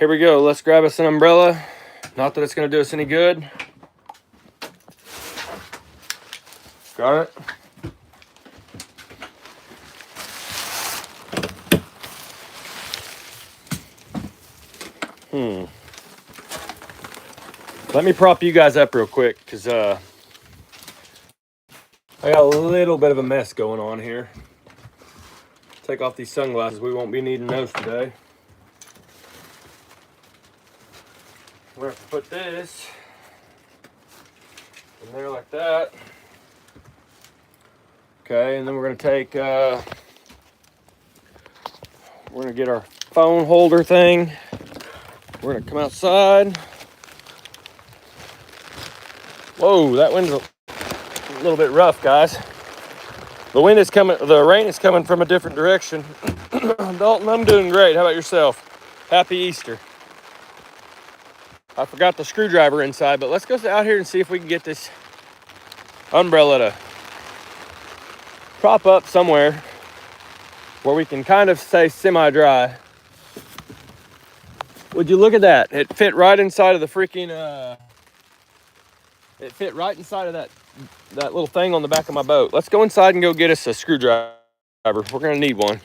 Here we go. Let's grab us an umbrella. Not that it's going to do us any good. Got it? Let me prop you guys up real quick because I got a little bit of a mess going on here. Take off these sunglasses. We won't be needing those today. We're going to put this in there like that. Okay, and then we're going to take, we're going to get our phone holder thing. We're going to come outside. Whoa, that wind's a little bit rough, guys. The rain is coming from a different direction. Dalton, I'm doing great. How about yourself? Happy Easter. I forgot the screwdriver inside, but let's go out here and see if we can get this umbrella to prop up somewhere where we can kind of stay semi-dry. Would you look at that? It fit right inside of the freaking, it fit right inside of that little thing on the back of my boat. Let's go inside and go get us a screwdriver. We're gonna need one.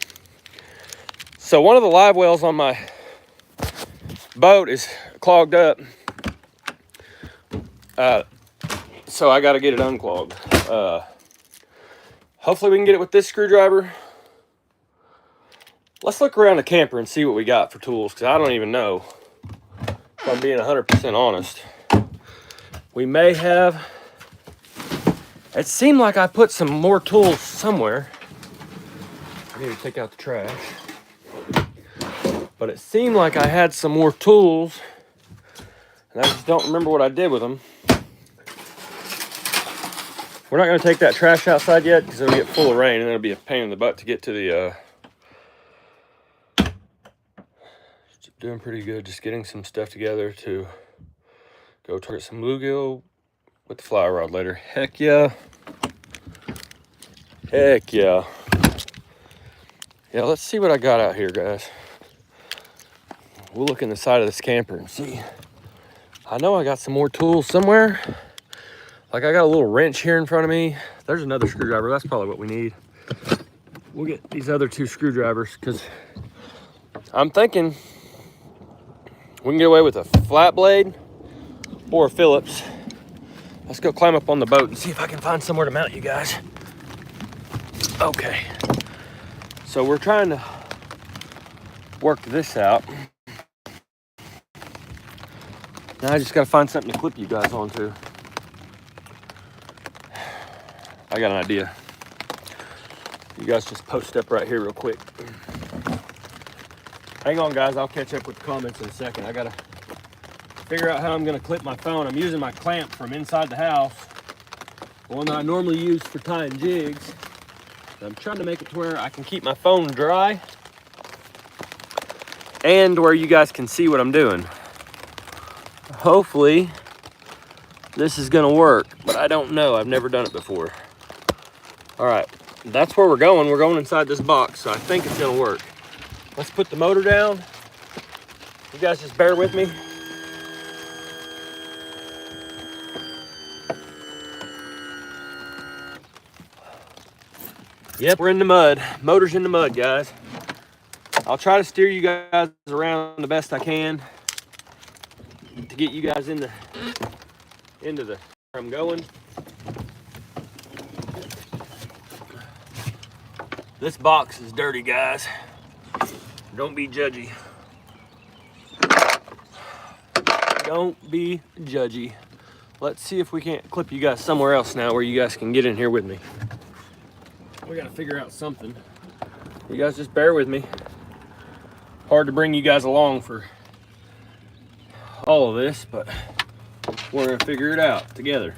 So one of the live wells on my boat is clogged up. So I gotta get it unclogged. Hopefully we can get it with this screwdriver. Let's look around the camper and see what we got for tools, because I don't even know, if I'm being 100% honest. We may have, it seemed like I put some more tools somewhere. I need to take out the trash. But it seemed like I had some more tools, and I just don't remember what I did with them. We're not going to take that trash outside yet because it'll get full of rain and it'll be a pain in the butt to get to the, doing pretty good, just getting some stuff together to go target some bluegill with the fly rod later. Heck yeah. Heck yeah. Yeah, let's see what I got out here, guys. We'll look in the side of this camper and see. I know I got some more tools somewhere. Like I got a little wrench here in front of me. There's another screwdriver. That's probably what we need. We'll get these other two screwdrivers because I'm thinking we can get away with a flat blade or a Phillips. Let's go climb up on the boat and see if I can find somewhere to mount you guys. Okay. So we're trying to work this out. Now I just gotta find something to clip you guys onto. I got an idea. You guys just post up right here real quick. Hang on, guys. I'll catch up with the comments in a second. I gotta figure out how I'm gonna clip my phone. I'm using my clamp from inside the house, the one that I normally use for tying jigs. I'm trying to make it to where I can keep my phone dry and where you guys can see what I'm doing. Hopefully this is gonna work, but I don't know. I've never done it before. All right, that's where we're going. We're going inside this box, so I think it's gonna work. Let's put the motor down. You guys just bear with me. Yep, we're in the mud. Motor's in the mud, guys. I'll try to steer you guys around the best I can to get you guys into the where I'm going. This box is dirty, guys. Don't be judgy. Don't be judgy. Let's see if we can't clip you guys somewhere else now where you guys can get in here with me. We gotta figure out something. You guys just bear with me. Hard to bring you guys along for all of this, but we're gonna figure it out together.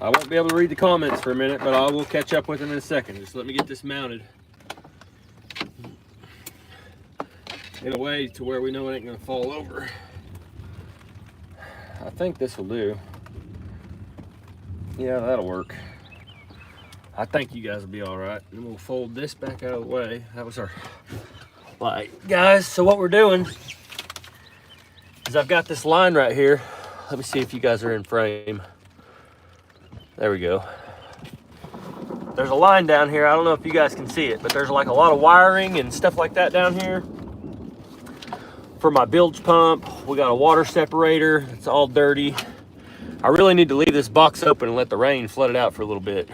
I won't be able to read the comments for a minute, but I will catch up with them in a second. Just let me get this mounted in a way to where we know it ain't gonna fall over. I think this will do. Yeah, that'll work. I think you guys will be all right. And we'll fold this back out of the way. That was our light. Guys, so what we're doing is I've got this line right here. Let me see if you guys are in frame. There we go. There's a line down here. I don't know if you guys can see it, but there's like a lot of wiring and stuff like that down here. For my bilge pump, we got a water separator. It's all dirty. I really need to leave this box open and let the rain flood it out for a little bit.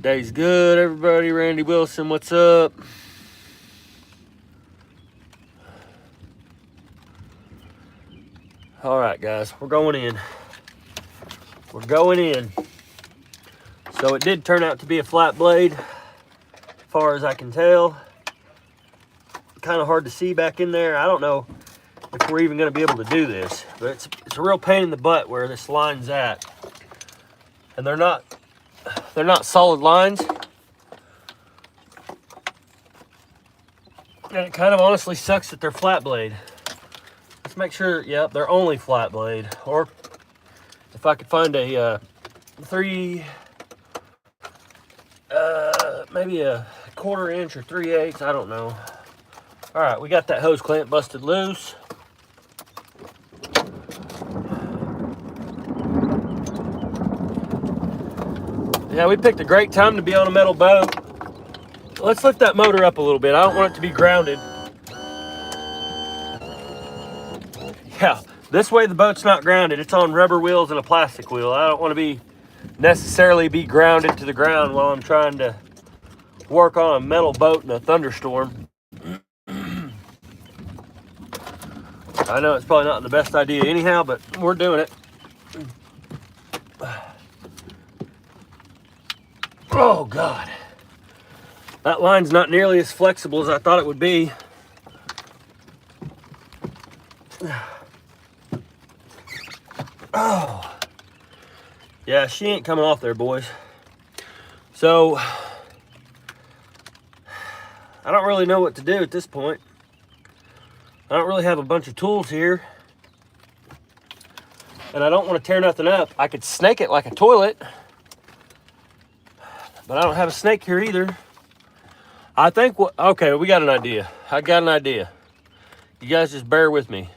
Day's good, everybody. Randy Wilson, what's up? All right, guys, we're going in. We're going in. So it did turn out to be a flat blade, as far as I can tell. Kind of hard to see back in there. I don't know if we're even going to be able to do this, but it's a real pain in the butt where this line's at. And they're not solid lines. And it kind of honestly sucks that they're flat blade. Let's make sure, yep, they're only flat blade. Or if I could find a maybe a 1/4 inch or 3/8, I don't know. All right, we got that hose clamp busted loose. Yeah, we picked a great time to be on a metal boat. Let's lift that motor up a little bit. I don't want it to be grounded. Yeah, this way the boat's not grounded. It's on rubber wheels and a plastic wheel. I don't want to necessarily be grounded to the ground while I'm trying to work on a metal boat in a thunderstorm. I know it's probably not the best idea anyhow, but we're doing it. Oh God, that line's not nearly as flexible as I thought it would be. Oh, yeah, she ain't coming off there, boys. So I don't really know what to do at this point. I don't really have a bunch of tools here, and I don't want to tear nothing up. I could snake it like a toilet, but I don't have a snake here either. I think okay, we got an idea. I got an idea. You guys just bear with me.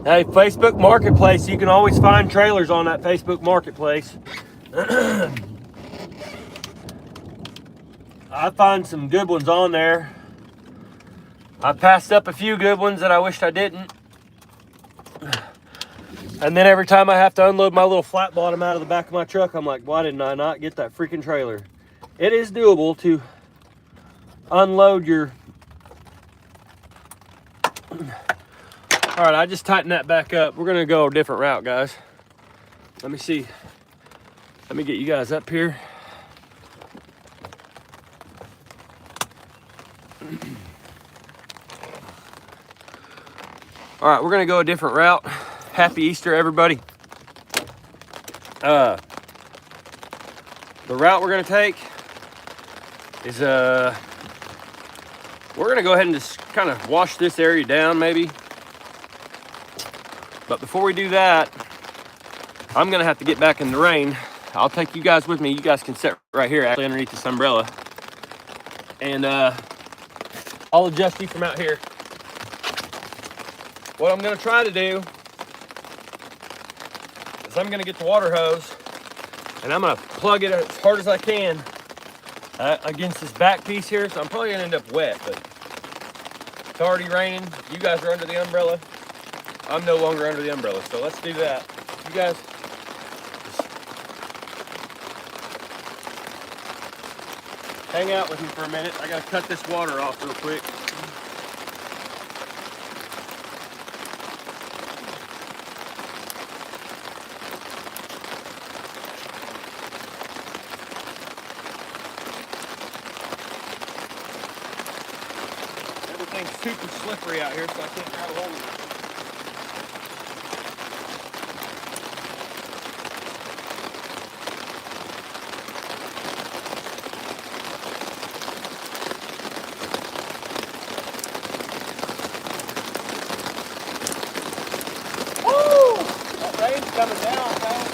Hey, Facebook Marketplace, you can always find trailers on that Facebook Marketplace. I find some good ones on there. I passed up a few good ones that I wished I didn't. And then every time I have to unload my little flat bottom out of the back of my truck, I'm like, why didn't I not get that freaking trailer? It is doable to unload your... All right, I just tightened that back up. We're gonna go a different route, guys. Let me see. Let me get you guys up here. All right, we're gonna go a different route. Happy Easter, everybody. The route we're gonna take is we're gonna go ahead and just kind of wash this area down maybe. But before we do that, I'm gonna have to get back in the rain. I'll take you guys with me. You guys can sit right here actually underneath this umbrella. And I'll adjust you from out here. What I'm gonna try to do is I'm gonna get the water hose and I'm gonna plug it as hard as I can against this back piece here. So I'm probably gonna end up wet, but it's already raining. You guys are under the umbrella. I'm no longer under the umbrella, so let's do that. You guys just hang out with me for a minute. I gotta cut this water off real quick. Everything's super slippery out here, so I can't grab a hold of it. coming down, guys.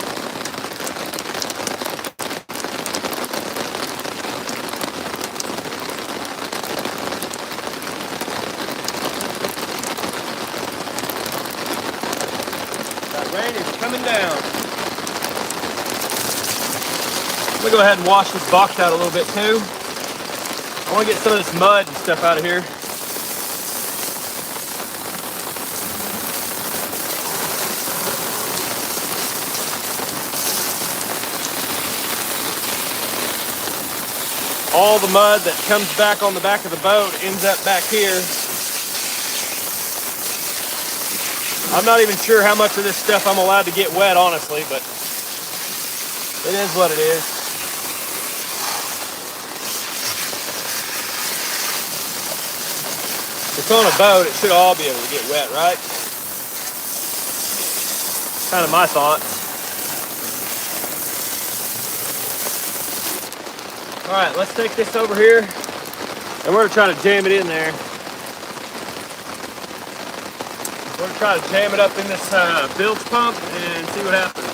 That rain is coming down. I'm gonna go ahead and wash this box out a little bit too. I want to get some of this mud and stuff out of here. All the mud that comes back on the back of the boat ends up back here. I'm not even sure how much of this stuff I'm allowed to get wet, honestly, but it is what it is. It's on a boat, it should all be able to get wet, right? Kind of my thoughts. All right, let's take this over here and we're gonna try to jam it in there. We're gonna try to jam it up in this bilge pump and see what happens.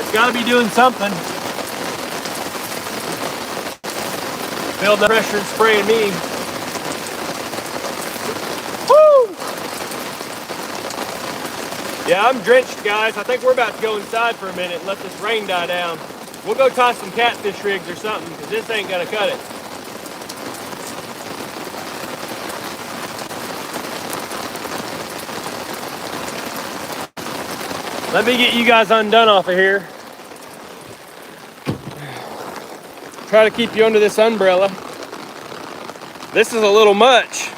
It's gotta be doing something. Building the pressure and spraying me. Woo! Yeah, I'm drenched, guys. I think we're about to go inside for a minute and let this rain die down. We'll go tie some catfish rigs or something, because this ain't gonna cut it. Let me get you guys undone off of here. Try to keep you under this umbrella. This is a little much.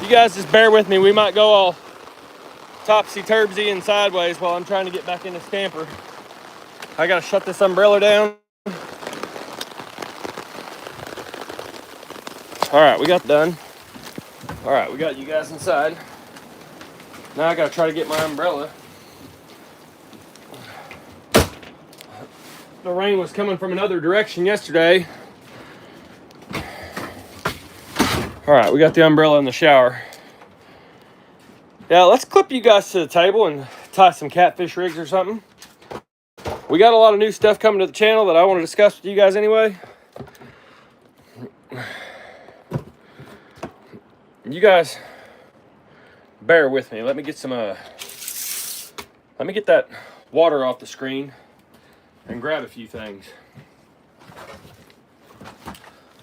You guys just bear with me. We might go all topsy-turvy and sideways while I'm trying to get back in this camper. I gotta shut this umbrella down. All right, we got done. All right, we got you guys inside. Now I gotta try to get my umbrella. The rain was coming from another direction yesterday. All right, we got the umbrella in the shower. Yeah, let's clip you guys to the table and tie some catfish rigs or something. We got a lot of new stuff coming to the channel that I want to discuss with you guys anyway. You guys bear with me. Let me get some let me get that water off the screen and grab a few things.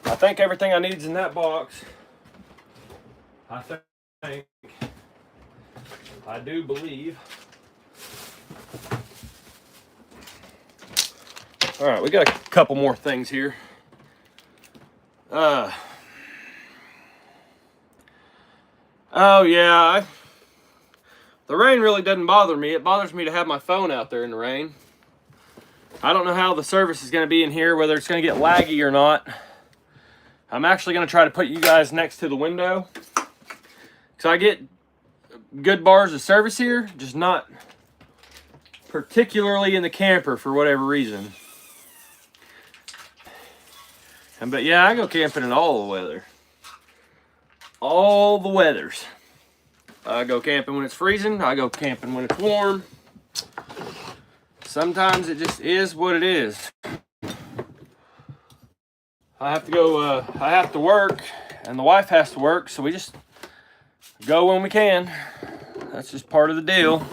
I think everything I need is in that box. I do believe. All right, we got a couple more things here. Oh yeah, the rain really doesn't bother me. It bothers me to have my phone out there in the rain. I don't know how the service is going to be in here, whether it's going to get laggy or not. I'm actually going to try to put you guys next to the window, because I get good bars of service here, just not particularly in the camper for whatever reason. But yeah, I go camping in all the weather. All the weathers. I go camping when it's freezing. I go camping when it's warm. Sometimes it just is what it is. I have to go, I have to work, and the wife has to work, so we just go when we can. That's just part of the deal.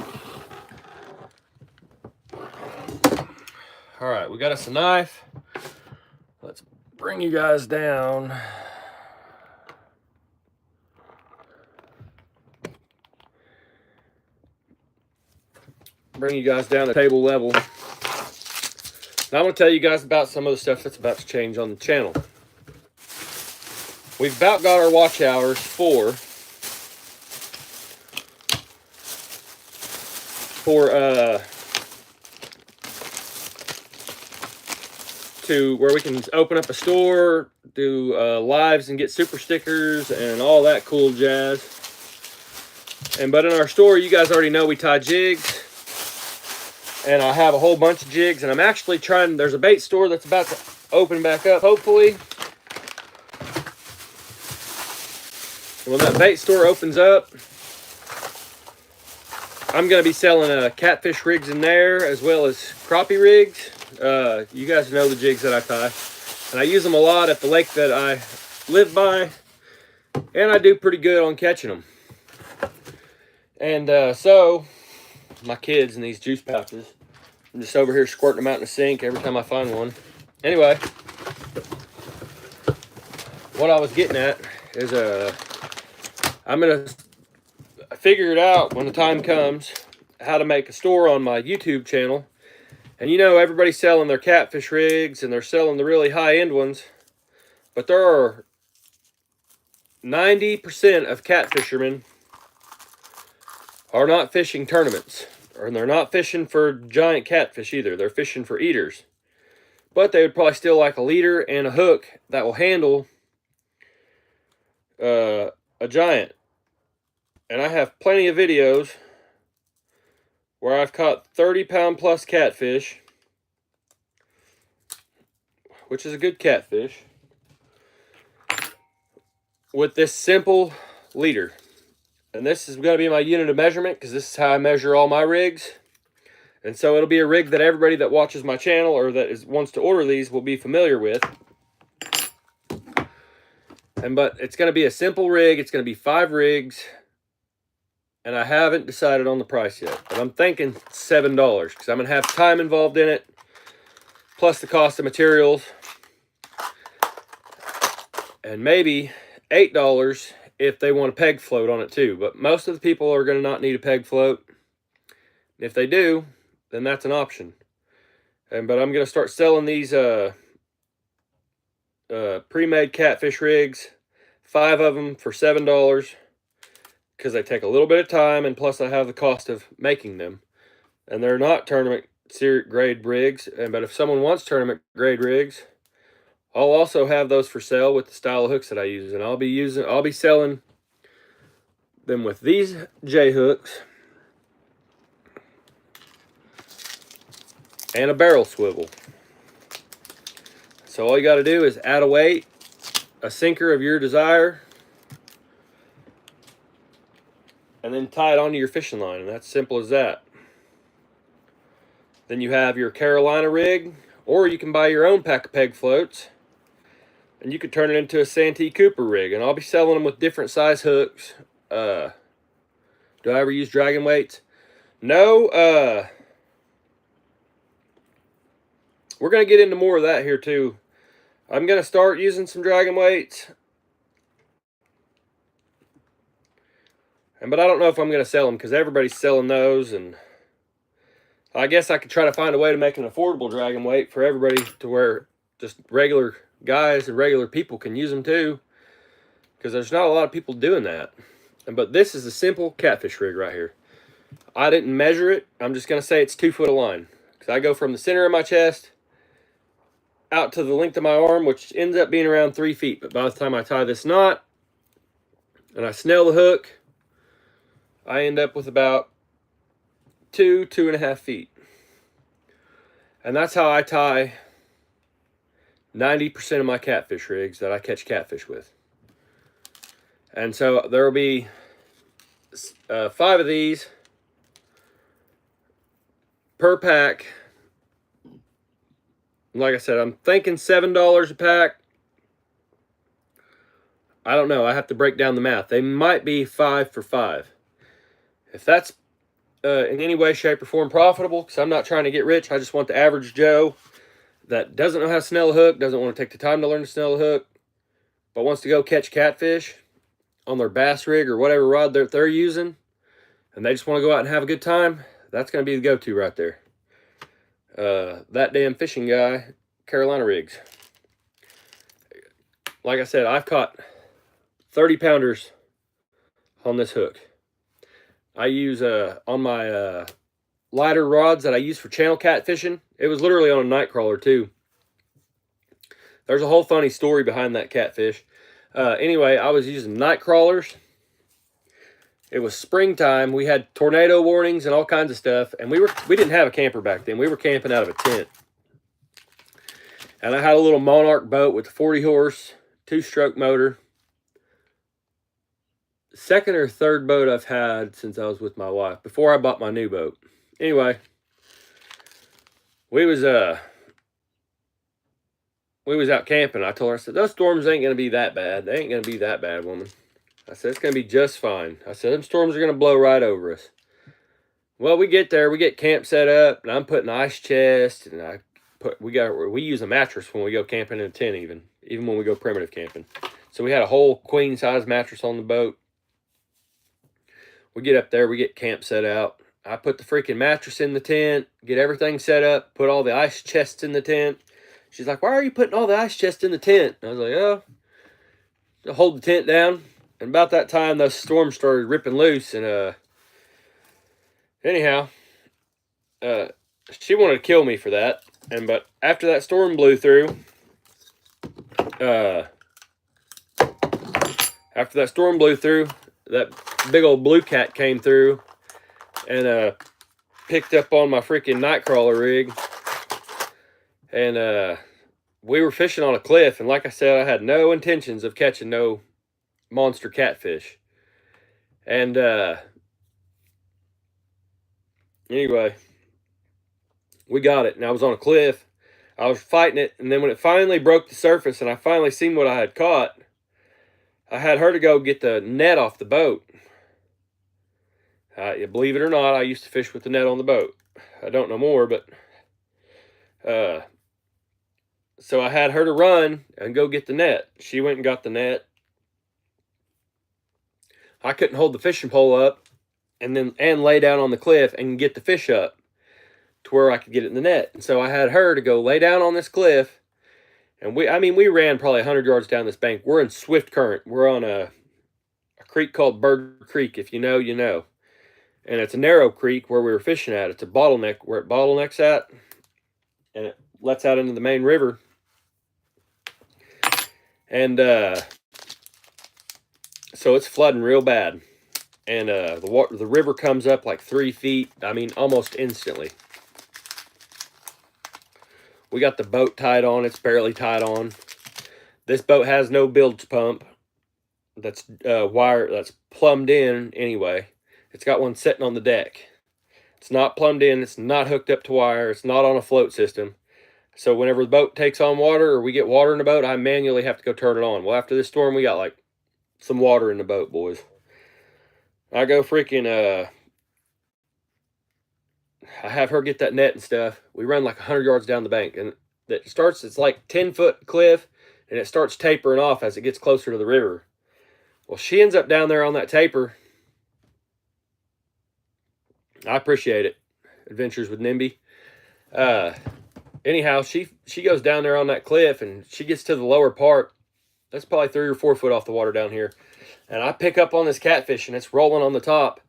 All right, we got us a knife. Let's bring you guys down. Bring you guys down to table level. Now I'm going to tell you guys about some of the stuff that's about to change on the channel. We've about got our watch hours to where we can open up a store, do lives and get super stickers and all that cool jazz. But in our store, you guys already know we tie jigs. And I have a whole bunch of jigs, and I'm actually trying, there's a bait store that's about to open back up, hopefully. when that bait store opens up, I'm going to be selling catfish rigs in there, as well as crappie rigs. You guys know the jigs that I tie. And I use them a lot at the lake that I live by. And I do pretty good on catching them. And so, my kids and these juice pouches, I'm just over here squirting them out in the sink every time I find one. Anyway, what I was getting at is I'm going to figure it out when the time comes how to make a store on my YouTube channel. And you know, everybody's selling their catfish rigs and they're selling the really high-end ones. But there are 90% of catfishermen are not fishing tournaments. And they're not fishing for giant catfish either. They're fishing for eaters. But they would probably still like a leader and a hook that will handle a giant. And I have plenty of videos where I've caught 30-pound plus catfish, which is a good catfish, with this simple leader. And this is going to be my unit of measurement, because this is how I measure all my rigs. And so it'll be a rig that everybody that watches my channel or that wants to order these will be familiar with. But it's going to be a simple rig. It's going to be 5 rigs. And I haven't decided on the price yet. But I'm thinking $7, because I'm going to have time involved in it, plus the cost of materials. And maybe $8 if they want a peg float on it too. But most of the people are going to not need a peg float. If they do, then that's an option. But I'm going to start selling these pre-made catfish rigs, 5 of them for $7, because they take a little bit of time, and plus I have the cost of making them. And they're not tournament grade rigs, but if someone wants tournament grade rigs, I'll also have those for sale with the style of hooks that I use. And I'll be selling them with these J hooks and a barrel swivel. So all you got to do is add a weight, a sinker of your desire, and then tie it onto your fishing line. And that's simple as that. Then you have your Carolina rig, or you can buy your own pack of peg floats, and you could turn it into a Santee Cooper rig. And I'll be selling them with different size hooks. Do I ever use dragon weights? No. We're going to get into more of that here too. I'm going to start using some dragon weights. But I don't know if I'm going to sell them, because everybody's selling those. And I guess I could try to find a way to make an affordable dragon weight for everybody, to where just regular guys and regular people can use them too, because there's not a lot of people doing that. But this is a simple catfish rig right here. I didn't measure it. I'm just going to say it's 2 foot of line, because I go from the center of my chest out to the length of my arm, which ends up being around 3 feet. But by the time I tie this knot and I snell the hook, I end up with about 2.5 feet. And that's how I tie 90% of my catfish rigs that I catch catfish with. And so there will be 5 of these per pack. Like I said, I'm thinking $7 a pack. I don't know. I have to break down the math. They might be 5 for 5. If that's in any way, shape, or form profitable, because I'm not trying to get rich. I just want the average Joe that doesn't know how to snell a hook, doesn't want to take the time to learn to snell a hook, but wants to go catch catfish on their bass rig or whatever rod they're using, and they just want to go out and have a good time. That's going to be the go-to right there. That damn fishing guy, Carolina rigs. Like I said, I've caught 30-pounders on this hook. I use on my lighter rods that I use for channel catfishing. It was literally on a night crawler too. There's a whole funny story behind that catfish. Anyway, I was using night crawlers. It was springtime. We had tornado warnings and all kinds of stuff, and we didn't have a camper back then. We were camping out of a tent. And I had a little Monarch boat with a 40 horse, 2-stroke motor. second or third boat I've had since I was with my wife, before I bought my new boat. Anyway, we was out camping. I told her, I said, those storms ain't going to be that bad. They ain't going to be that bad, woman. I said, it's going to be just fine. I said, them storms are going to blow right over us. Well, we get there, we get camp set up, and I'm putting ice chest, and we use a mattress when we go camping in a tent, even when we go primitive camping. So we had a whole queen size mattress on the boat. We get up there, we get camp set out. I put the freaking mattress in the tent, get everything set up, put all the ice chests in the tent. She's like, why are you putting all the ice chests in the tent? And I was like, oh, to hold the tent down. And about that time, those storms started ripping loose. And anyhow, she wanted to kill me for that. But after that storm blew through, that big old blue cat came through and picked up on my freaking nightcrawler rig. And we were fishing on a cliff, and like I said, I had no intentions of catching no monster catfish. And anyway, we got it, and I was on a cliff. I was fighting it, and then when it finally broke the surface and I finally seen what I had caught, I had her to go get the net off the boat. Believe it or not, I used to fish with the net on the boat. I don't know more, but so I had her to run and go get the net. She went and got the net. I couldn't hold the fishing pole up and lay down on the cliff and get the fish up to where I could get it in the net. And so I had her to go lay down on this cliff. And we ran probably 100 yards down this bank. We're in swift current. We're on a creek called Bird Creek. If you know, you know. And it's a narrow creek where we were fishing at. It's a bottleneck where it bottlenecks at. And it lets out into the main river. And so it's flooding real bad. And the river comes up like 3 feet. I mean, almost instantly. We got the boat tied on. It's barely tied on. This boat has no bilge pump. That's wire that's plumbed in anyway. It's got one sitting on the deck. It's not plumbed in. It's not hooked up to wire. It's not on a float system. So whenever the boat takes on water or we get water in the boat, I manually have to go turn it on. Well, after this storm, we got like some water in the boat, boys. I go freaking, I have her get that net and stuff. We run like 100 yards down the bank. And it's like 10-foot cliff, and it starts tapering off as it gets closer to the river. Well, she ends up down there on that taper. I appreciate it. Adventures with NIMBY. Anyhow, she goes down there on that cliff, and she gets to the lower part. That's probably 3 or 4 foot off the water down here. And I pick up on this catfish, and it's rolling on the top.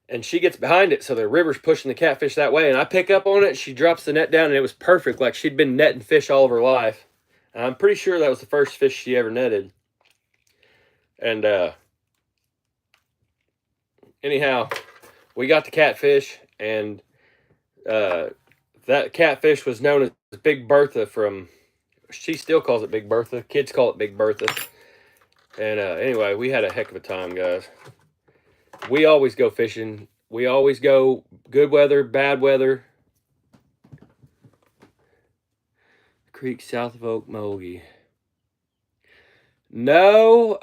And she gets behind it, so the river's pushing the catfish that way. And I pick up on it, she drops the net down, and it was perfect, like she'd been netting fish all of her life. And I'm pretty sure that was the first fish she ever netted. And anyhow, we got the catfish, and that catfish was known as Big Bertha from... She still calls it Big Bertha. Kids call it Big Bertha. And anyway, we had a heck of a time, guys. We always go fishing. We always go good weather, bad weather. Creek south of Okmulgee. No,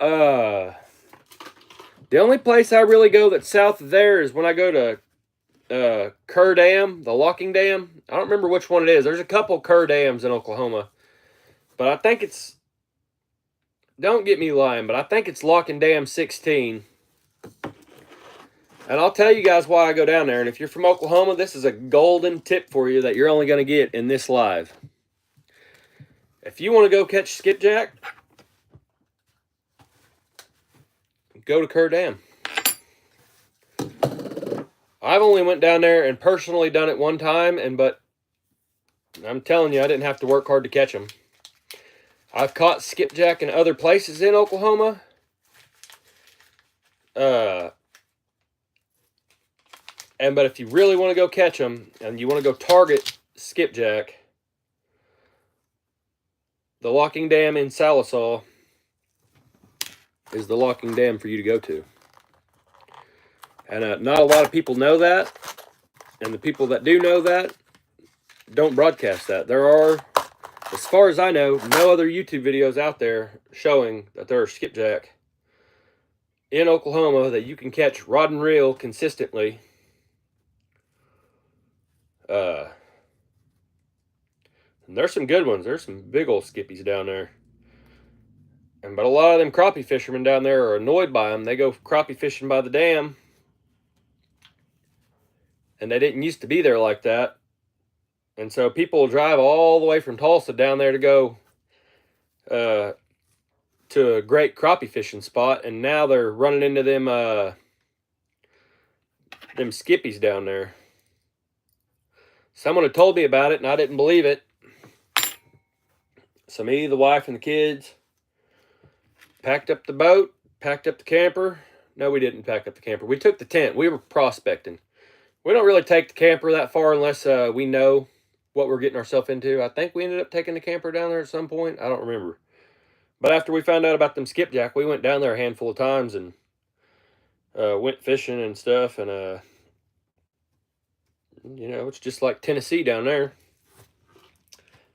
the only place I really go that's south of there is when I go to Kerr Dam, the locking dam. I don't remember which one it is. There's a couple Kerr Dams in Oklahoma. But I think it's, don't get me lying, but I think it's Locking Dam 16. And I'll tell you guys why I go down there. And if you're from Oklahoma, this is a golden tip for you that you're only going to get in this live. If you want to go catch skipjack, go to Kerr Dam. I've only went down there and personally done it one time, but I'm telling you, I didn't have to work hard to catch them. I've caught skipjack in other places in Oklahoma. But if you really want to go catch them and you want to go target skipjack, the locking dam in Sallisaw is the locking dam for you to go to. And not a lot of people know that. And the people that do know that don't broadcast that. There are, as far as I know, no other YouTube videos out there showing that there are skipjack in Oklahoma that you can catch rod and reel consistently. And there's some good ones. There's some big old skippies down there. But a lot of them crappie fishermen down there are annoyed by them. They go crappie fishing by the dam. And they didn't used to be there like that. And so people will drive all the way from Tulsa down there to go to a great crappie fishing spot. And now they're running into them skippies down there. Someone had told me about it and I didn't believe it. So me, the wife, and the kids packed up the boat, packed up the camper. No, we didn't pack up the camper. We took the tent. We were prospecting. We don't really take the camper that far unless we know what we're getting ourselves into. I think we ended up taking the camper down there at some point. I don't remember. But after we found out about them skipjack, we went down there a handful of times and went fishing and stuff. And, you know, it's just like Tennessee down there.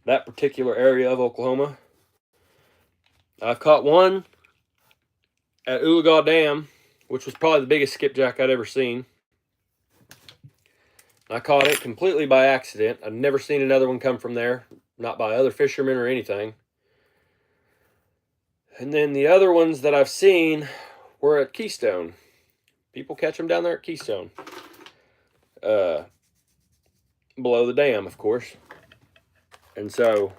That particular area of Oklahoma. I've caught one at Oologah Dam, which was probably the biggest skipjack I'd ever seen. I caught it completely by accident. I've never seen another one come from there, not by other fishermen or anything. And then the other ones that I've seen were at Keystone. People catch them down there at Keystone. Below the dam, of course. And so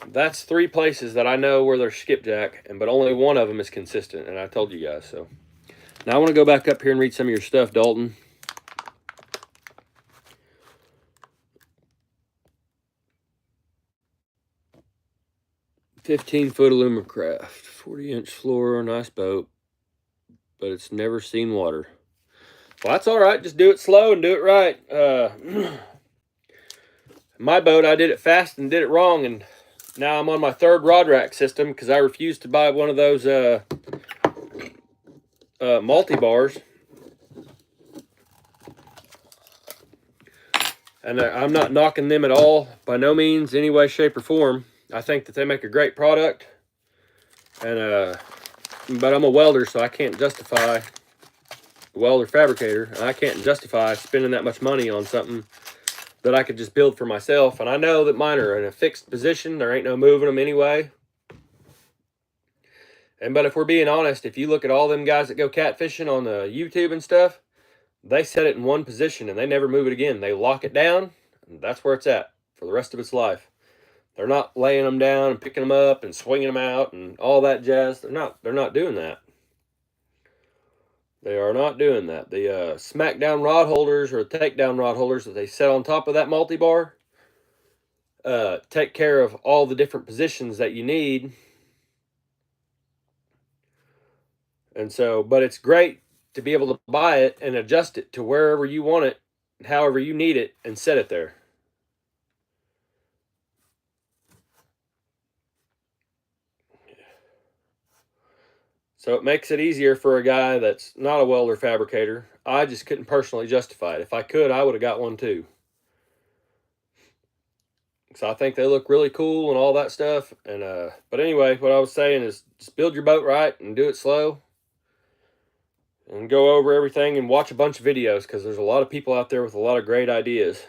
that's 3 places that I know where there's skipjack, but only one of them is consistent, and I told you guys so. Now I want to go back up here and read some of your stuff, Dalton. "15-foot Alumacraft, 40-inch floor, nice boat, but it's never seen water." Well, that's all right. Just do it slow and do it right. My boat, I did it fast and did it wrong, and now I'm on my 3rd rod rack system because I refused to buy one of those multi-bars. And I'm not knocking them at all, by no means, any way, shape, or form. I think that they make a great product. And but I'm a welder, so I can't justify, welder fabricator, I can't justify spending that much money on something that I could just build for myself. And I know that mine are in a fixed position. There ain't no moving them anyway. But if we're being honest, if you look at all them guys that go catfishing on the YouTube and stuff, they set it in one position and they never move it again. They lock it down, and that's where it's at for the rest of its life. They're not laying them down and picking them up and swinging them out and all that jazz. They're not doing that. They are not doing that. The smackdown rod holders or takedown rod holders that they set on top of that multi-bar take care of all the different positions that you need. And so, but it's great to be able to buy it and adjust it to wherever you want it, however you need it, and set it there. So it makes it easier for a guy that's not a welder fabricator. I just couldn't personally justify it. If I could, I would have got one too. So I think they look really cool and all that stuff. And but anyway, what I was saying is just build your boat right and do it slow. And go over everything and watch a bunch of videos, because there's a lot of people out there with a lot of great ideas.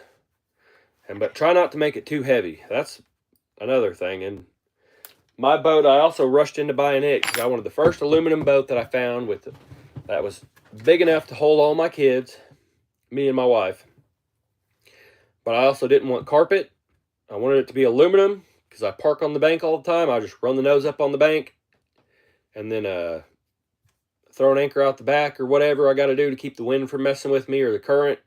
But try not to make it too heavy. That's another thing. And my boat, I also rushed into buying it because I wanted the first aluminum boat that I found that was big enough to hold all my kids, me and my wife. But I also didn't want carpet. I wanted it to be aluminum because I park on the bank all the time. I just run the nose up on the bank and then throw an anchor out the back or whatever I got to do to keep the wind from messing with me or the current.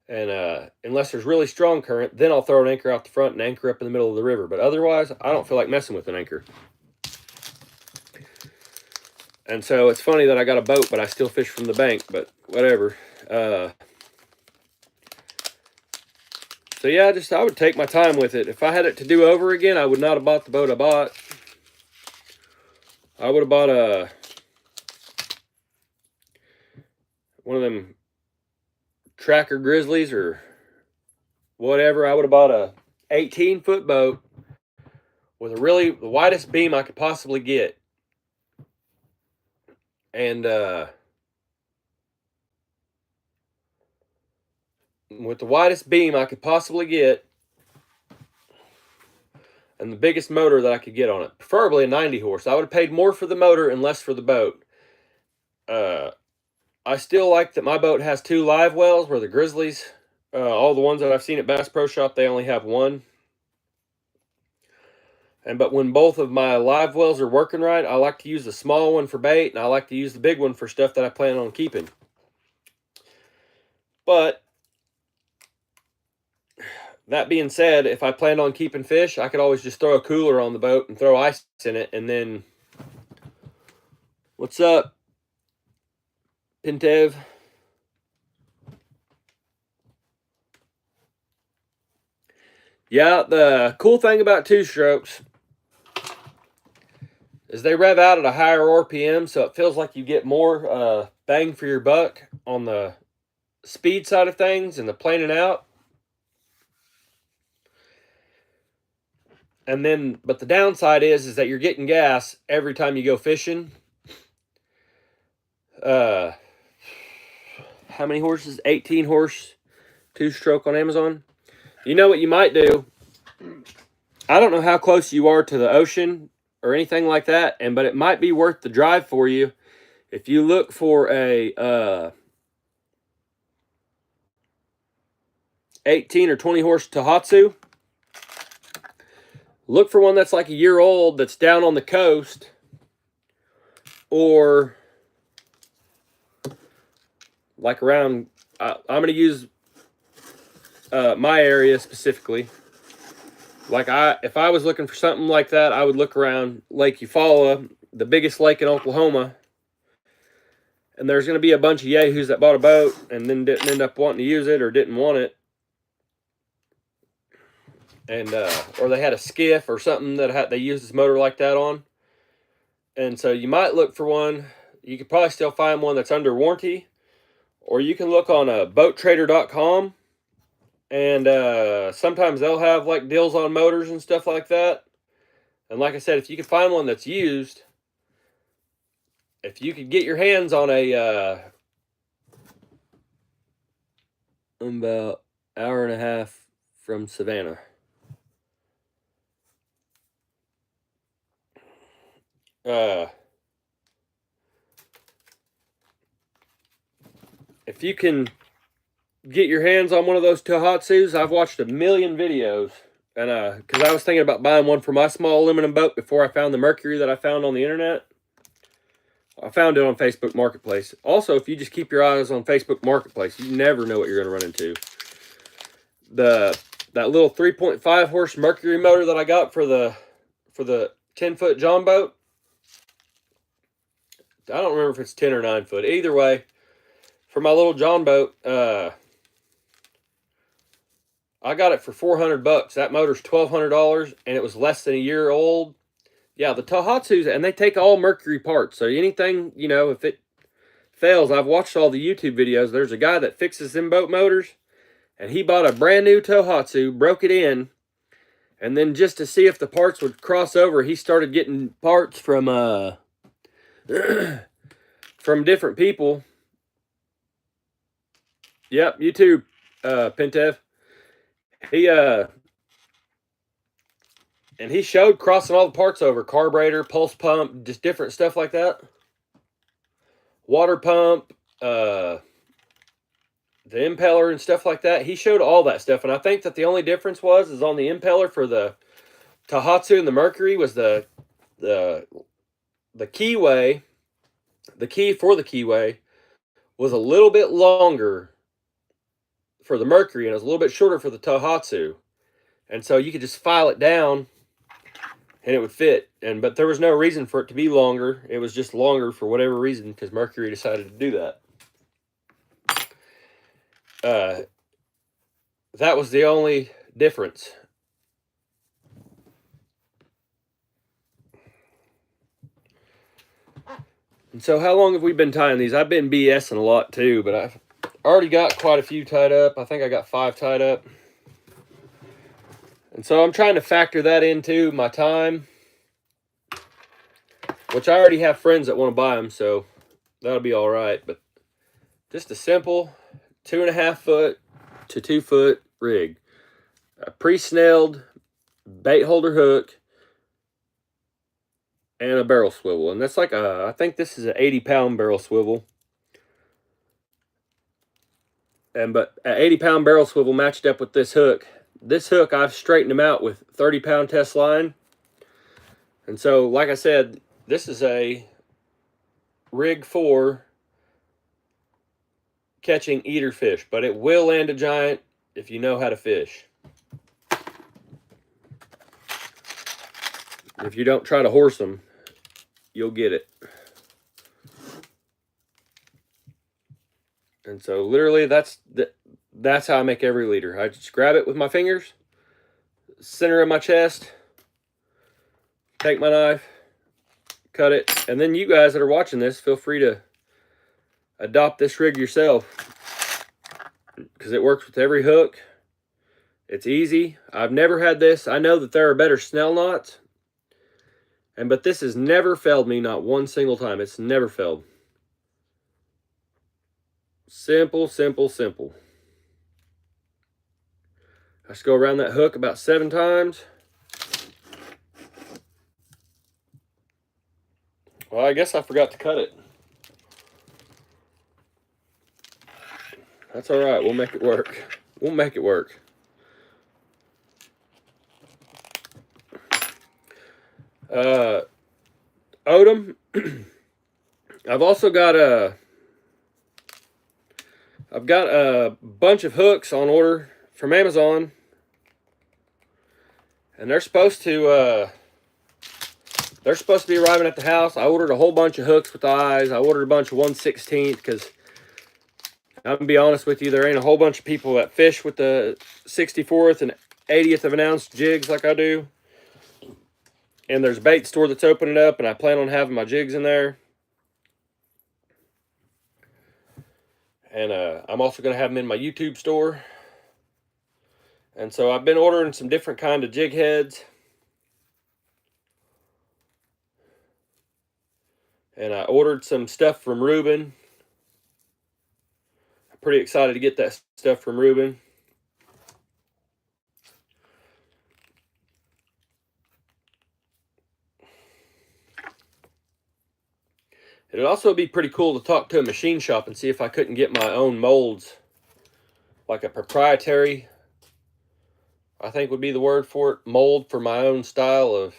And unless there's really strong current, then I'll throw an anchor out the front and anchor up in the middle of the river. But otherwise, I don't feel like messing with an anchor. And so it's funny that I got a boat, but I still fish from the bank, but whatever. So yeah, I would take my time with it. If I had it to do over again, I would not have bought the boat I bought. I would have bought one of them Tracker Grizzlies or whatever. I would have bought a 18-foot boat with the widest beam I could possibly get. And with the widest beam I could possibly get and the biggest motor that I could get on it, preferably a 90 horse. I would have paid more for the motor and less for the boat. I still like that my boat has 2 live wells, where the Grizzlies, all the ones that I've seen at Bass Pro Shop, they only have 1. But when both of my live wells are working right, I like to use the small one for bait, and I like to use the big one for stuff that I plan on keeping. But that being said, if I planned on keeping fish, I could always just throw a cooler on the boat and throw ice in it, and then... What's up, Pintev? Yeah, the cool thing about 2-strokes is they rev out at a higher RPM, so it feels like you get more bang for your buck on the speed side of things and the planing out. And then, but the downside is that you're getting gas every time you go fishing. How many horses? 18 horse 2-stroke on Amazon. You know what you might do? I don't know how close you are to the ocean or anything like that, but it might be worth the drive for you if you look for a 18 or 20 horse Tohatsu. Look for one that's like a year old, that's down on the coast, or like around, I'm going to use my area specifically. Like if I was looking for something like that, I would look around Lake Eufaula, the biggest lake in Oklahoma. And there's going to be a bunch of yahoos that bought a boat and then didn't end up wanting to use it or didn't want it. And or they had a skiff or something that they used this motor like that on. And so you might look for one. You could probably still find one that's under warranty. Or you can look on boattrader.com. And sometimes they'll have like deals on motors and stuff like that. And like I said, if you can find one that's used, if you could get your hands on a about hour and a half from Savannah. If you can get your hands on one of those Tohatsus, I've watched a million videos, and because I was thinking about buying one for my small aluminum boat before I found the Mercury that I found on the internet. I found it on Facebook Marketplace. Also, if you just keep your eyes on Facebook Marketplace, you never know what you're going to run into. That little 3.5 horse Mercury motor that I got for the 10-foot John boat. I don't remember if it's 10 or 9 foot. Either way, for my little John boat, I got it for $400. That motor's $1,200, and it was less than a year old. Yeah, the Tohatsus, and they take all Mercury parts. So anything, you know, if it fails, I've watched all the YouTube videos. There's a guy that fixes them boat motors, and he bought a brand new Tohatsu, broke it in, and then just to see if the parts would cross over, he started getting parts from from different people. Yep, YouTube, Pintev. And he showed crossing all the parts over. Carburetor, pulse pump, just different stuff like that. Water pump, the impeller and stuff like that. He showed all that stuff. And I think that the only difference is on the impeller for the Tohatsu and the Mercury was the keyway. The key for the keyway was a little bit longer for the Mercury, and it was a little bit shorter for the Tohatsu. And so you could just file it down and it would fit. But there was no reason for it to be longer. It was just longer for whatever reason, because Mercury decided to do that. That was the only difference. And so how long have we been tying these? I've been BSing a lot too, but I've already got quite a few tied up. I think I got 5 tied up. And so I'm trying to factor that into my time, which I already have friends that want to buy them, so that'll be all right. But just a simple 2.5 foot to 2 foot rig, a pre-snelled bait holder hook, and a barrel swivel. And that's like I think this is an 80-pound barrel swivel. But an 80-pound barrel swivel matched up with this hook. This hook, I've straightened them out with 30-pound test line. And so, like I said, this is a rig for catching eater fish, but it will land a giant if you know how to fish. If you don't try to horse them, you'll get it. And so literally that's how I make every leader. I just grab it with my fingers, center of my chest, take my knife, cut it, and then you guys that are watching this, feel free to adopt this rig yourself because it works with every hook. It's easy. I've never had this. I know that there are better snell knots, but this has never failed me, not one single time. It's never failed. Simple, simple, simple. I just go around that hook about 7 times. Well, I guess I forgot to cut it. That's all right. We'll make it work. We'll make it work. Odom. I've also got I've got a bunch of hooks on order from Amazon, and they're supposed to be arriving at the house. I ordered a whole bunch of hooks with the eyes. I ordered a bunch of 1/16 because I'm gonna be honest with you, there ain't a whole bunch of people that fish with the 64th and 80th of an ounce jigs like I do. And there's a bait store that's opening up, and I plan on having my jigs in there. And I'm also going to have them in my YouTube store. And so I've been ordering some different kind of jig heads. And I ordered some stuff from Reuben. I'm pretty excited to get that stuff from Reuben. It'd also be pretty cool to talk to a machine shop and see if I couldn't get my own molds, like a proprietary, I think would be the word for it, mold for my own style.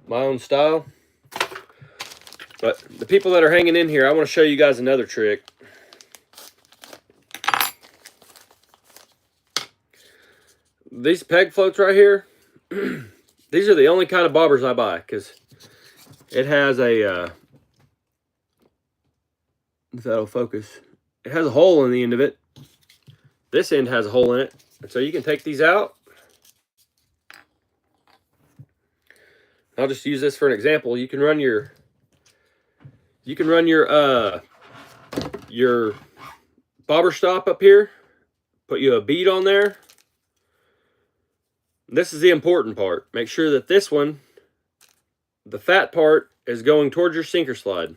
But the people that are hanging in here, I want to show you guys another trick. These peg floats right here, these are the only kind of bobbers I buy because it has a, if that'll focus, it has a hole in the end of it. This end has a hole in it. And so you can take these out. I'll just use this for an example. You can run your bobber stop up here, put you a bead on there. This is the important part. Make sure that this one, the fat part, is going towards your sinker slide.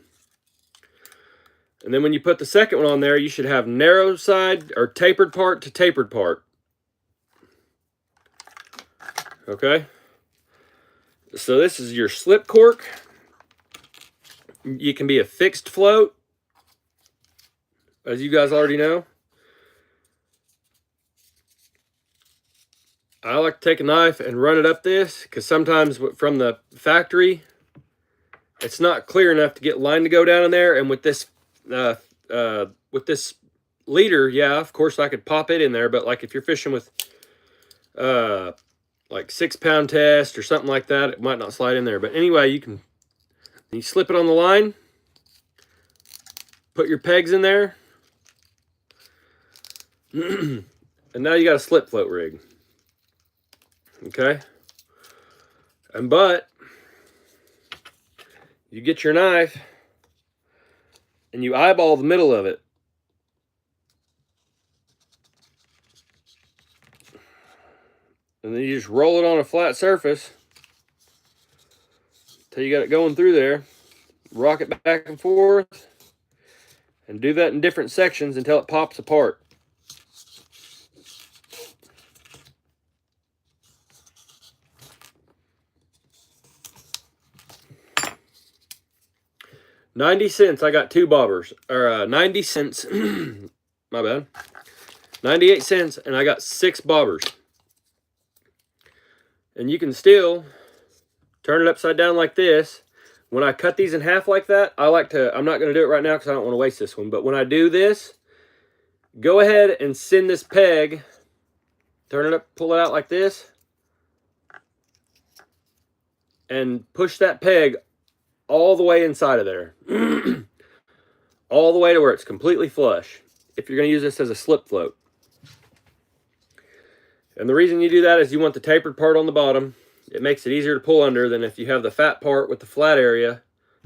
And then when you put the second one on there, you should have narrow side or tapered part to tapered part. Okay? So this is your slip cork. You can be a fixed float, as you guys already know. I like to take a knife and run it up this because sometimes from the factory, it's not clear enough to get line to go down in there. And with this leader, yeah, of course I could pop it in there. But like if you're fishing with like 6-pound test or something like that, it might not slide in there. But anyway, you slip it on the line, put your pegs in there, and now you got a slip float rig. Okay, but you get your knife and you eyeball the middle of it. And then you just roll it on a flat surface until you got it going through there. Rock it back and forth. And do that in different sections until it pops apart. $0.90. I got 2 bobbers. Or 90 cents. My bad. 98 cents, and I got 6 bobbers. And you can still turn it upside down like this. When I cut these in half like that, I'm not going to do it right now because I don't want to waste this one. But when I do this, go ahead and send this peg, turn it up, pull it out like this, and push that peg all the way inside of there. All the way to where it's completely flush. If you're going to use this as a slip float. And the reason you do that is you want the tapered part on the bottom. It makes it easier to pull under than if you have the fat part with the flat area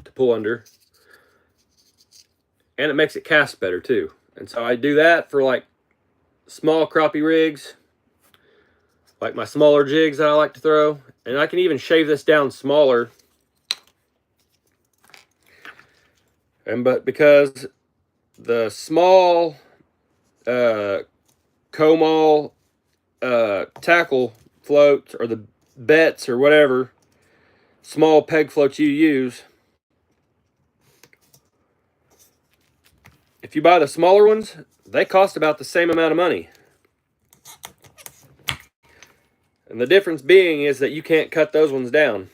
to pull under. And it makes it cast better too. And so I do that for like small crappie rigs, like my smaller jigs that I like to throw. And I can even shave this down smaller. But because the small Comal tackle floats, or the Betts or whatever small peg floats you use, if you buy the smaller ones, they cost about the same amount of money. And the difference being is that you can't cut those ones down.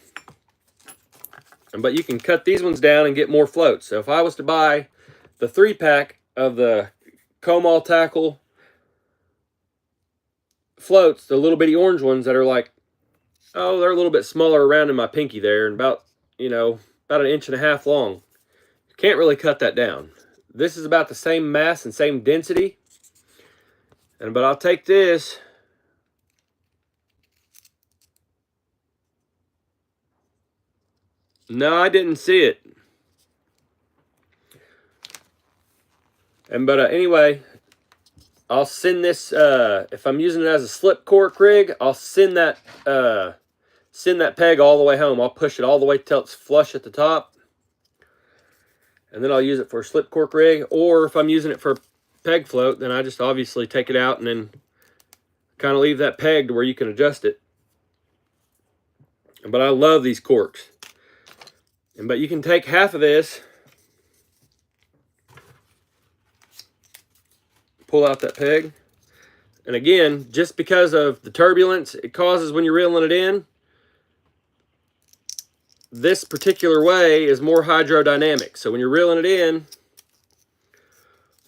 But you can cut these ones down and get more floats. So if I was to buy the 3-pack of the Comal tackle floats, the little bitty orange ones that are like, oh, they're a little bit smaller around in my pinky there, and about, about 1.5 inches long. You can't really cut that down. This is about the same mass and same density. But I'll take this. No, I didn't see it. But anyway, I'll send this, if I'm using it as a slip cork rig, I'll send that peg all the way home. I'll push it all the way till it's flush at the top. And then I'll use it for a slip cork rig. Or if I'm using it for a peg float, then I just obviously take it out and then kind of leave that peg to where you can adjust it. But I love these corks. But you can take half of this, pull out that peg, and again, just because of the turbulence it causes when you're reeling it in, this particular way is more hydrodynamic. So when you're reeling it in,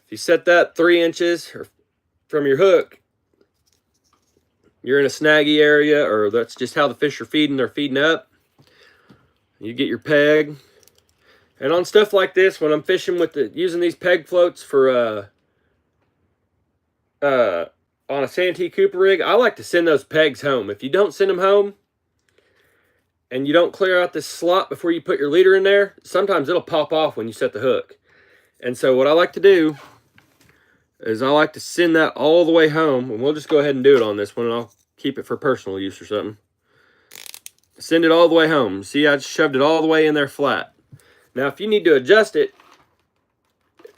if you set that 3 inches from your hook, you're in a snaggy area, or that's just how the fish are feeding. They're feeding up. You get your peg. And on stuff like this, when I'm fishing with using these peg floats for on a Santee Cooper rig, I like to send those pegs home. If you don't send them home and you don't clear out this slot before you put your leader in there, sometimes it'll pop off when you set the hook. And so what I like to do is I like to send that all the way home, and we'll just go ahead and do it on this one, and I'll keep it for personal use or something. Send it all the way home. See, I just shoved it all the way in there flat. Now, if you need to adjust it,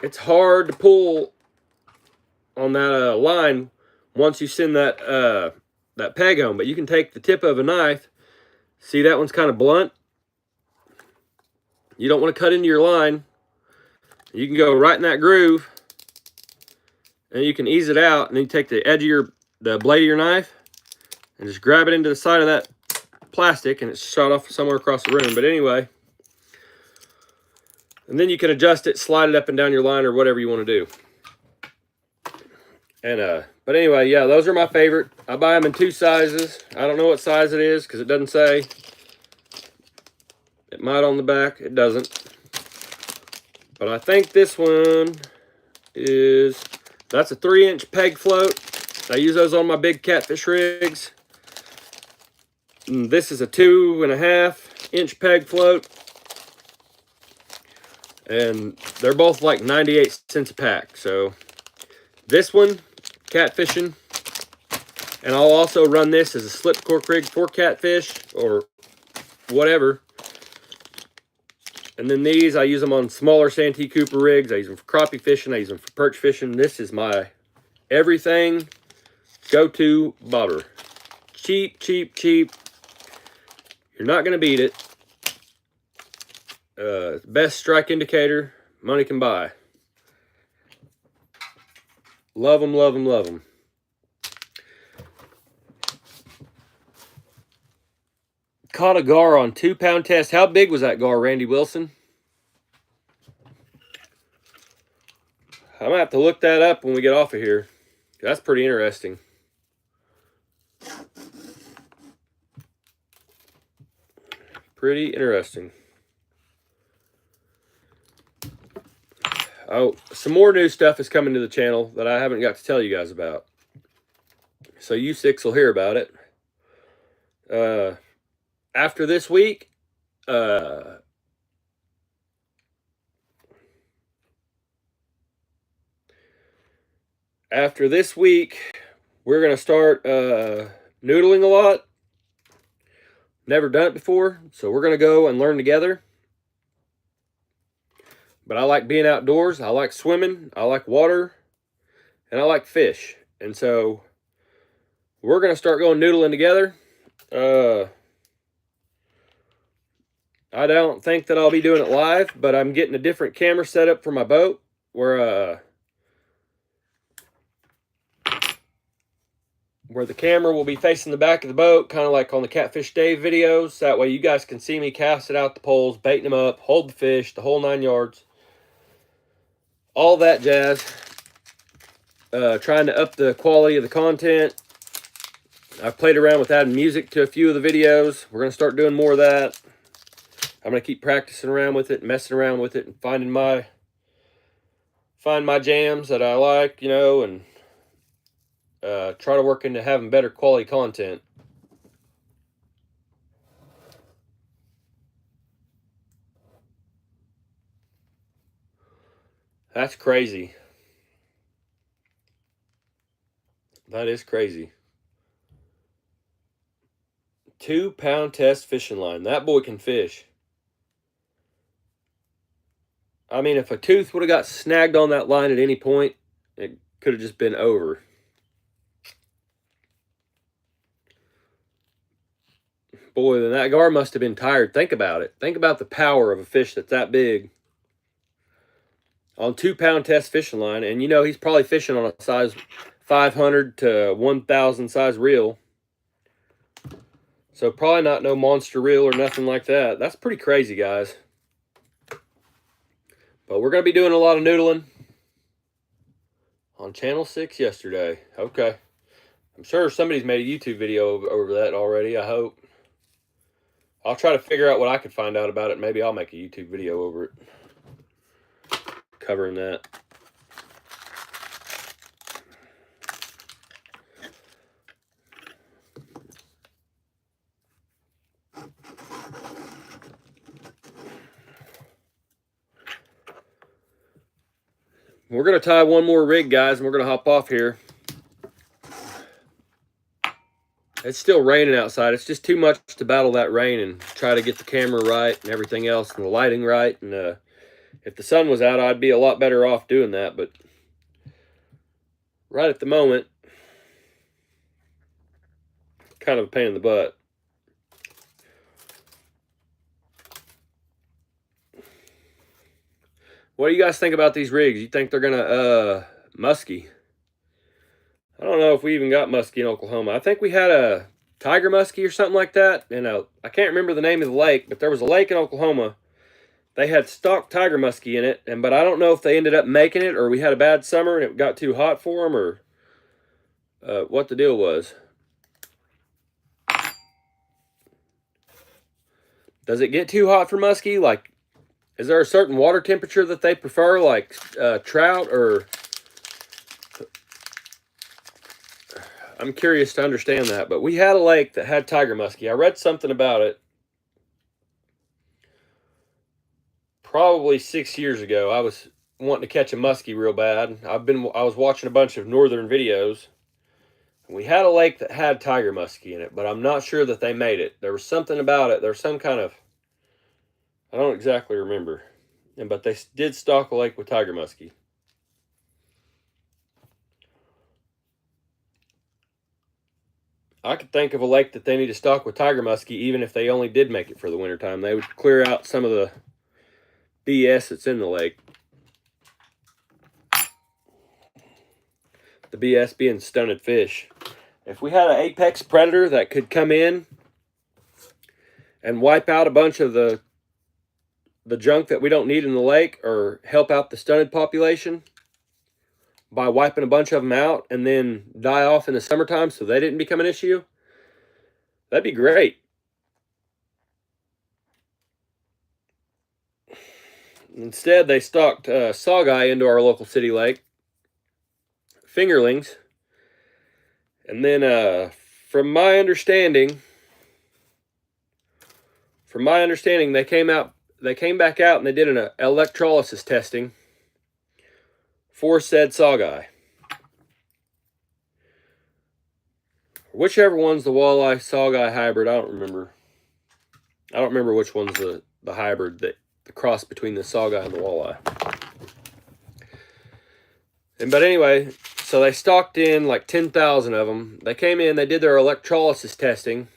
it's hard to pull on that line once you send that that peg home. But you can take the tip of a knife. See, that one's kind of blunt. You don't want to cut into your line. You can go right in that groove, and you can ease it out. And then you take the edge of the blade of your knife and just grab it into the side of that plastic, and it's shot off somewhere across the room. But anyway, and then you can adjust it, slide it up and down your line, or whatever you want to do. And but anyway, yeah, those are my favorite. I buy them in 2 sizes. I don't know what size it is because it doesn't say. It might on the back. It doesn't. But I think this one is, that's a 3-inch peg float. I use those on my big catfish rigs. And this is a 2.5-inch peg float. And they're both like 98 cents a pack. So this one, catfishing. And I'll also run this as a slip cork rig for catfish or whatever. And then these, I use them on smaller Santee Cooper rigs. I use them for crappie fishing. I use them for perch fishing. This is my everything go-to bobber. Cheap, cheap, cheap. You're not going to beat it. Best strike indicator money can buy. Love them, love them, love them. Caught a gar on 2-pound test. How big was that gar, Randy Wilson? I'm going to have to look that up when we get off of here. That's pretty interesting. Pretty interesting. Oh, some more new stuff is coming to the channel that I haven't got to tell you guys about. So you six will hear about it. After this week, we're going to start noodling a lot. Never done it before, so we're going to go and learn together. But I like being outdoors. I like swimming. I like water. And I like fish. And so we're going to start going noodling together. I don't think that I'll be doing it live, but I'm getting a different camera set up for my boat where the camera will be facing the back of the boat, kind of like on the Catfish Dave videos. That way you guys can see me cast it out the poles, baiting them up, hold the fish, the whole 9 yards. All that jazz. Trying to up the quality of the content. I've played around with adding music to a few of the videos. We're going to start doing more of that. I'm going to keep practicing around with it, messing around with it, and find my jams that I like, you know, and try to work into having better quality content. That's crazy. That is crazy. 2-pound test fishing line. That boy can fish. I mean, if a tooth would have got snagged on that line at any point, it could have just been over. Boy, then that gar must have been tired. Think about it. Think about the power of a fish that's that big on 2-pound test fishing line. And, you know, he's probably fishing on a size 500 to 1,000 size reel. So probably not no monster reel or nothing like that. That's pretty crazy, guys. But we're going to be doing a lot of noodling on Channel 6 yesterday. Okay. I'm sure somebody's made a YouTube video over that already, I hope. I'll try to figure out what I could find out about it. Maybe I'll make a YouTube video over it. Covering that. We're going to tie one more rig, guys, and we're going to hop off here. It's still raining outside. It's just too much to battle that rain and try to get the camera right and everything else and the lighting right. And if the sun was out, I'd be a lot better off doing that. But right at the moment, kind of a pain in the butt. What do you guys think about these rigs? You think they're going to muskie? I don't know if we even got muskie in Oklahoma. I think we had a tiger muskie or something like that. And I can't remember the name of the lake, but there was a lake in Oklahoma. They had stock tiger muskie in it, but I don't know if they ended up making it or we had a bad summer and it got too hot for them or what the deal was. Does it get too hot for muskie? Like, is there a certain water temperature that they prefer, like trout or... I'm curious to understand that, but we had a lake that had tiger muskie. I read something about it probably 6 years ago. I was wanting to catch a muskie real bad. I was watching a bunch of northern videos. We had a lake that had tiger muskie in it, but I'm not sure that they made it. There was something about it. There was some kind of, I don't exactly remember, but they did stock a lake with tiger muskie. I could think of a lake that they need to stock with tiger muskie, even if they only did make it for the wintertime. They would clear out some of the BS that's in the lake. The BS being stunted fish. If we had an apex predator that could come in and wipe out a bunch of the junk that we don't need in the lake, or help out the stunted population by wiping a bunch of them out and then die off in the summertime so they didn't become an issue, that'd be great. Instead, they stocked saugeye into our local city lake, fingerlings, and then from my understanding, they came back out and they did an electrolysis testing for said saugeye. Whichever one's the walleye saugeye hybrid, I don't remember. I don't remember which one's the hybrid, the cross between the saugeye and the walleye. But anyway, so they stocked in like 10,000 of them. They came in, they did their electrolysis testing.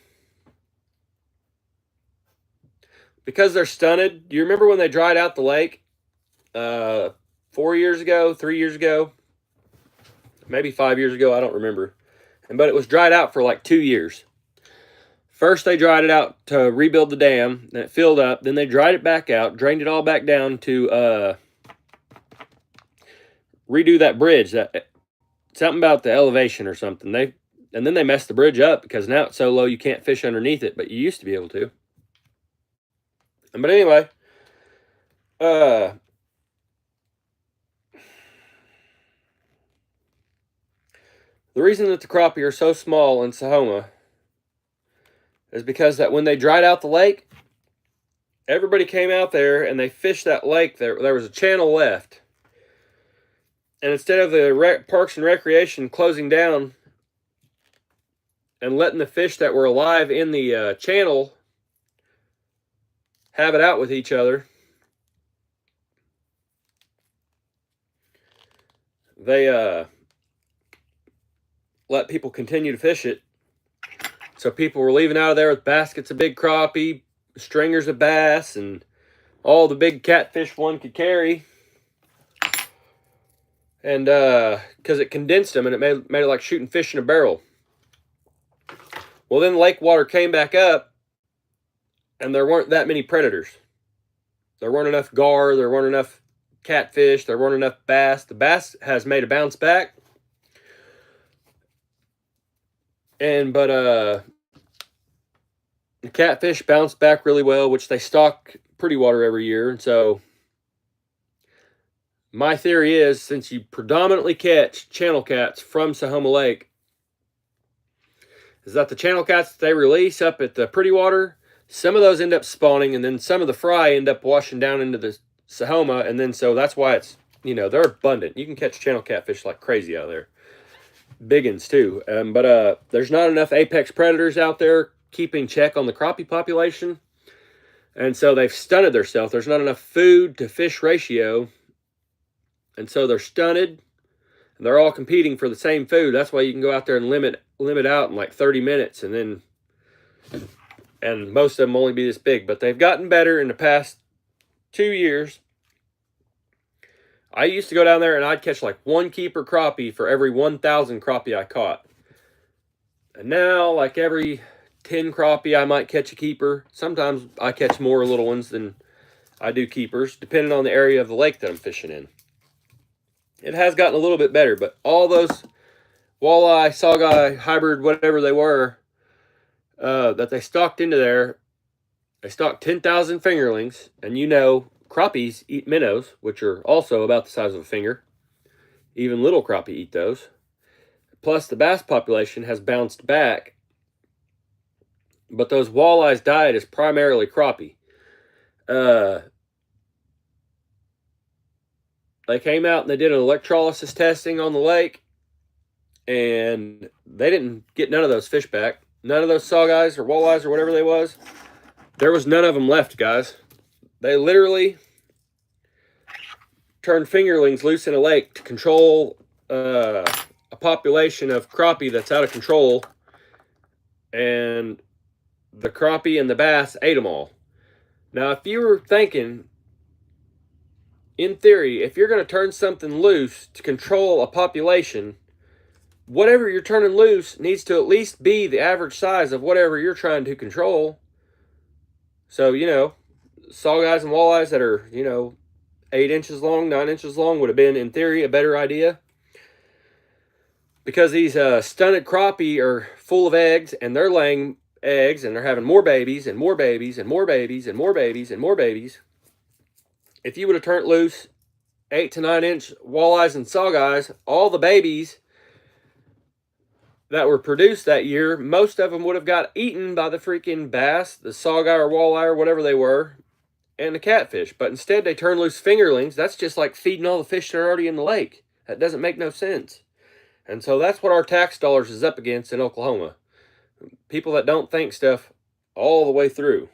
Because they're stunted, do you remember when they dried out the lake 4 years ago, 3 years ago, maybe 5 years ago, I don't remember. But it was dried out for like 2 years. First, they dried it out to rebuild the dam, then it filled up. Then they dried it back out, drained it all back down to redo that bridge. That something about the elevation or something. And then they messed the bridge up because now it's so low you can't fish underneath it, but you used to be able to. But anyway, the reason that the crappie are so small in Sahoma is because that when they dried out the lake, everybody came out there and they fished that lake. There was a channel left. And instead of the Parks and Recreation closing down and letting the fish that were alive in the channel have it out with each other, they let people continue to fish it. So people were leaving out of there with baskets of big crappie, stringers of bass, and all the big catfish one could carry. And because it condensed them and it made it like shooting fish in a barrel. Well, then lake water came back up and there weren't that many predators. There weren't enough gar, there weren't enough catfish, there weren't enough bass. The bass has made a bounce back. But the catfish bounced back really well, which they stock Pretty Water every year. And so my theory is, since you predominantly catch channel cats from Sahoma Lake, is that the channel cats that they release up at the Pretty Water, some of those end up spawning, and then some of the fry end up washing down into the Sahoma, and then so that's why it's, they're abundant. You can catch channel catfish like crazy out there. Big ones too. But there's not enough apex predators out there keeping check on the crappie population. And so they've stunted themselves. There's not enough food to fish ratio. And so they're stunted. And they're all competing for the same food. That's why you can go out there and limit out in like 30 minutes. And most of them only be this big. But they've gotten better in the past 2 years. I used to go down there and I'd catch like 1 keeper crappie for every 1,000 crappie I caught. And now, like every 10 crappie, I might catch a keeper. Sometimes I catch more little ones than I do keepers, depending on the area of the lake that I'm fishing in. It has gotten a little bit better, but all those walleye, saugeye, hybrid, whatever they were, that they stocked into there, they stocked 10,000 fingerlings, and crappies eat minnows, which are also about the size of a finger. Even little crappie eat those. Plus, the bass population has bounced back. But those walleyes' diet is primarily crappie. They came out and they did an electrolysis testing on the lake, and they didn't get none of those fish back. None of those saweyes or walleyes or whatever they was. There was none of them left, guys. They literally turned fingerlings loose in a lake to control a population of crappie that's out of control, and the crappie and the bass ate them all. Now, if you were thinking, in theory, if you're going to turn something loose to control a population, whatever you're turning loose needs to at least be the average size of whatever you're trying to control. So, you know, saweyes and walleyes that are, you know, 8 inches long, 9 inches long would have been, in theory, a better idea. Because these stunted crappie are full of eggs, and they're laying eggs, and they're having more babies, and more babies, and more babies, and more babies, and more babies. If you would have turned loose 8 to 9 inch walleyes and saweyes, all the babies that were produced that year, most of them would have got eaten by the freaking bass, the saweye or walleye or whatever they were, and the catfish. But instead they turned loose fingerlings. That's just like feeding all the fish that are already in the lake. That doesn't make no sense. And so that's what our tax dollars is up against in Oklahoma. People that don't think stuff all the way through.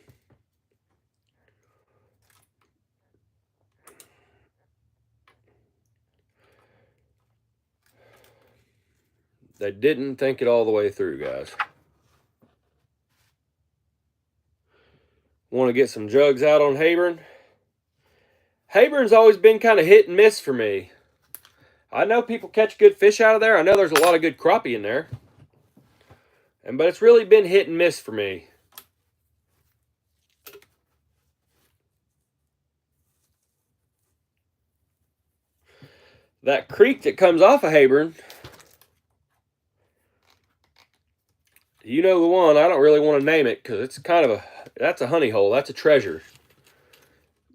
They didn't think it all the way through, guys. Want to get some jugs out on Habern? Habern's always been kind of hit and miss for me. I know people catch good fish out of there. I know there's a lot of good crappie in there. But it's really been hit and miss for me. That creek that comes off of Habern, you know the one. I don't really want to name it because it's kind of that's a honey hole. That's a treasure.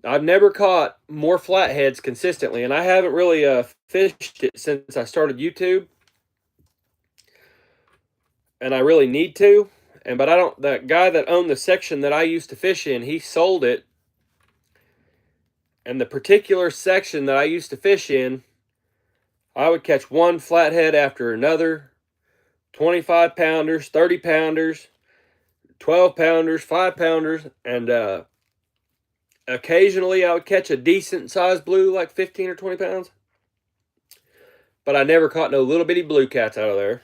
I've never caught more flatheads consistently, and I haven't really fished it since I started YouTube. And I really need to. But I don't. That guy that owned the section that I used to fish in, he sold it. And the particular section that I used to fish in, I would catch one flathead after another. 25 pounders, 30 pounders, 12 pounders, 5 pounders, and occasionally I would catch a decent sized blue, like 15 or 20 pounds. But I never caught no little bitty blue cats out of there.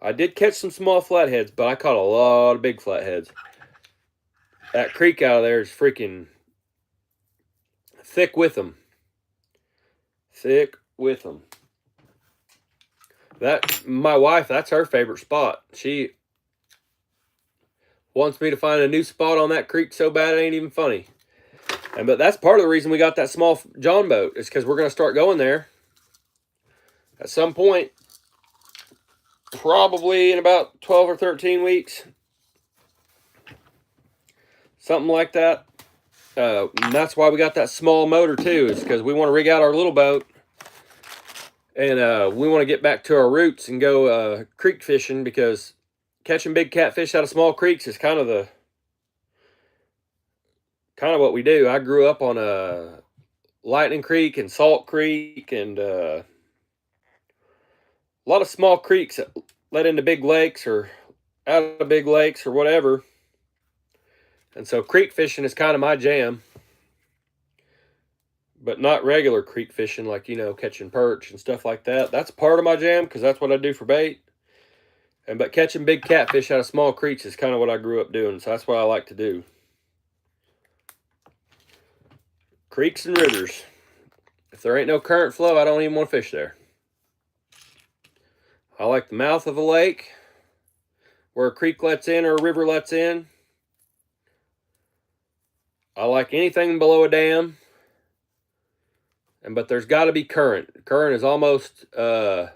I did catch some small flatheads, but I caught a lot of big flatheads. That creek out of there is freaking thick with them. Thick with them. My wife, that's her favorite spot. She wants me to find a new spot on that creek so bad it ain't even funny. But that's part of the reason we got that small John boat, is because we're going to start going there at some point, probably in about 12 or 13 weeks. Something like that. And that's why we got that small motor too, is because we want to rig out our little boat. And we want to get back to our roots and go creek fishing, because catching big catfish out of small creeks is kind of what we do. I grew up on Lightning Creek and Salt Creek, and a lot of small creeks that led into big lakes or out of big lakes or whatever. And so creek fishing is kind of my jam. But not regular creek fishing, like, you know, catching perch and stuff like that. That's part of my jam, because that's what I do for bait. But catching big catfish out of small creeks is kind of what I grew up doing. So that's what I like to do. Creeks and rivers. If there ain't no current flow, I don't even want to fish there. I like the mouth of a lake, where a creek lets in or a river lets in. I like anything below a dam. But there's got to be current. Current is almost, yeah,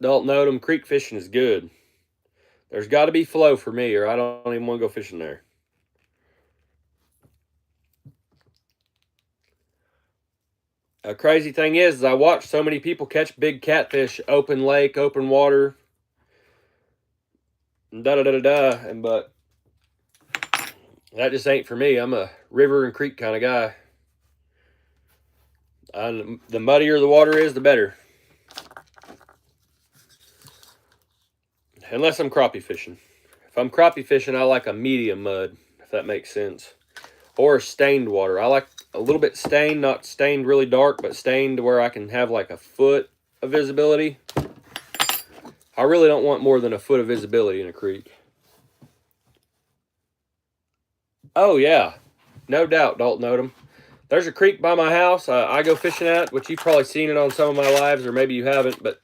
Dalton Odom, creek fishing is good. There's got to be flow for me, or I don't even want to go fishing there. A crazy thing is I watch so many people catch big catfish, open lake, open water, but that just ain't for me. I'm a river and creek kind of guy. The muddier the water is, the better. Unless I'm crappie fishing. If I'm crappie fishing, I like a medium mud, if that makes sense. Or stained water. I like a little bit stained, not stained really dark, but stained to where I can have like a foot of visibility. I really don't want more than a foot of visibility in a creek. Oh yeah, no doubt, Dalton Odom. There's a creek by my house I go fishing at, which you've probably seen it on some of my lives, or maybe you haven't, but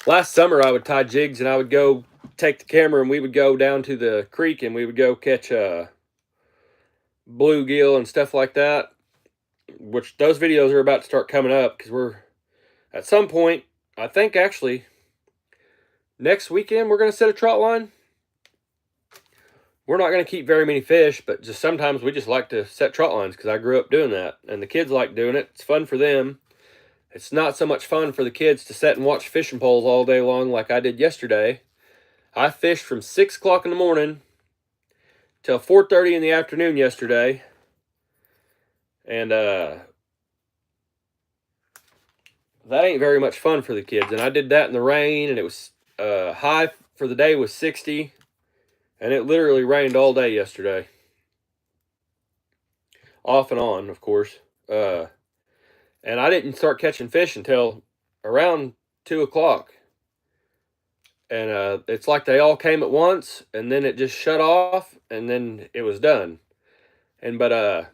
last summer I would tie jigs and I would go take the camera and we would go down to the creek and we would go catch bluegill and stuff like that, which those videos are about to start coming up because we're at some point, I think actually next weekend we're going to set a trot line. We're not going to keep very many fish, but just sometimes we just like to set trot lines because I grew up doing that and the kids like doing it. It's fun for them. It's not so much fun for the kids to sit and watch fishing poles all day long like I did yesterday. I fished from 6 o'clock in the morning till 4:30 in the afternoon yesterday. And that ain't very much fun for the kids. And I did that in the rain, and it was high for the day was 60. And it literally rained all day yesterday. Off and on, of course. And I didn't start catching fish until around 2 o'clock. And it's like they all came at once, and then it just shut off, and then it was done. But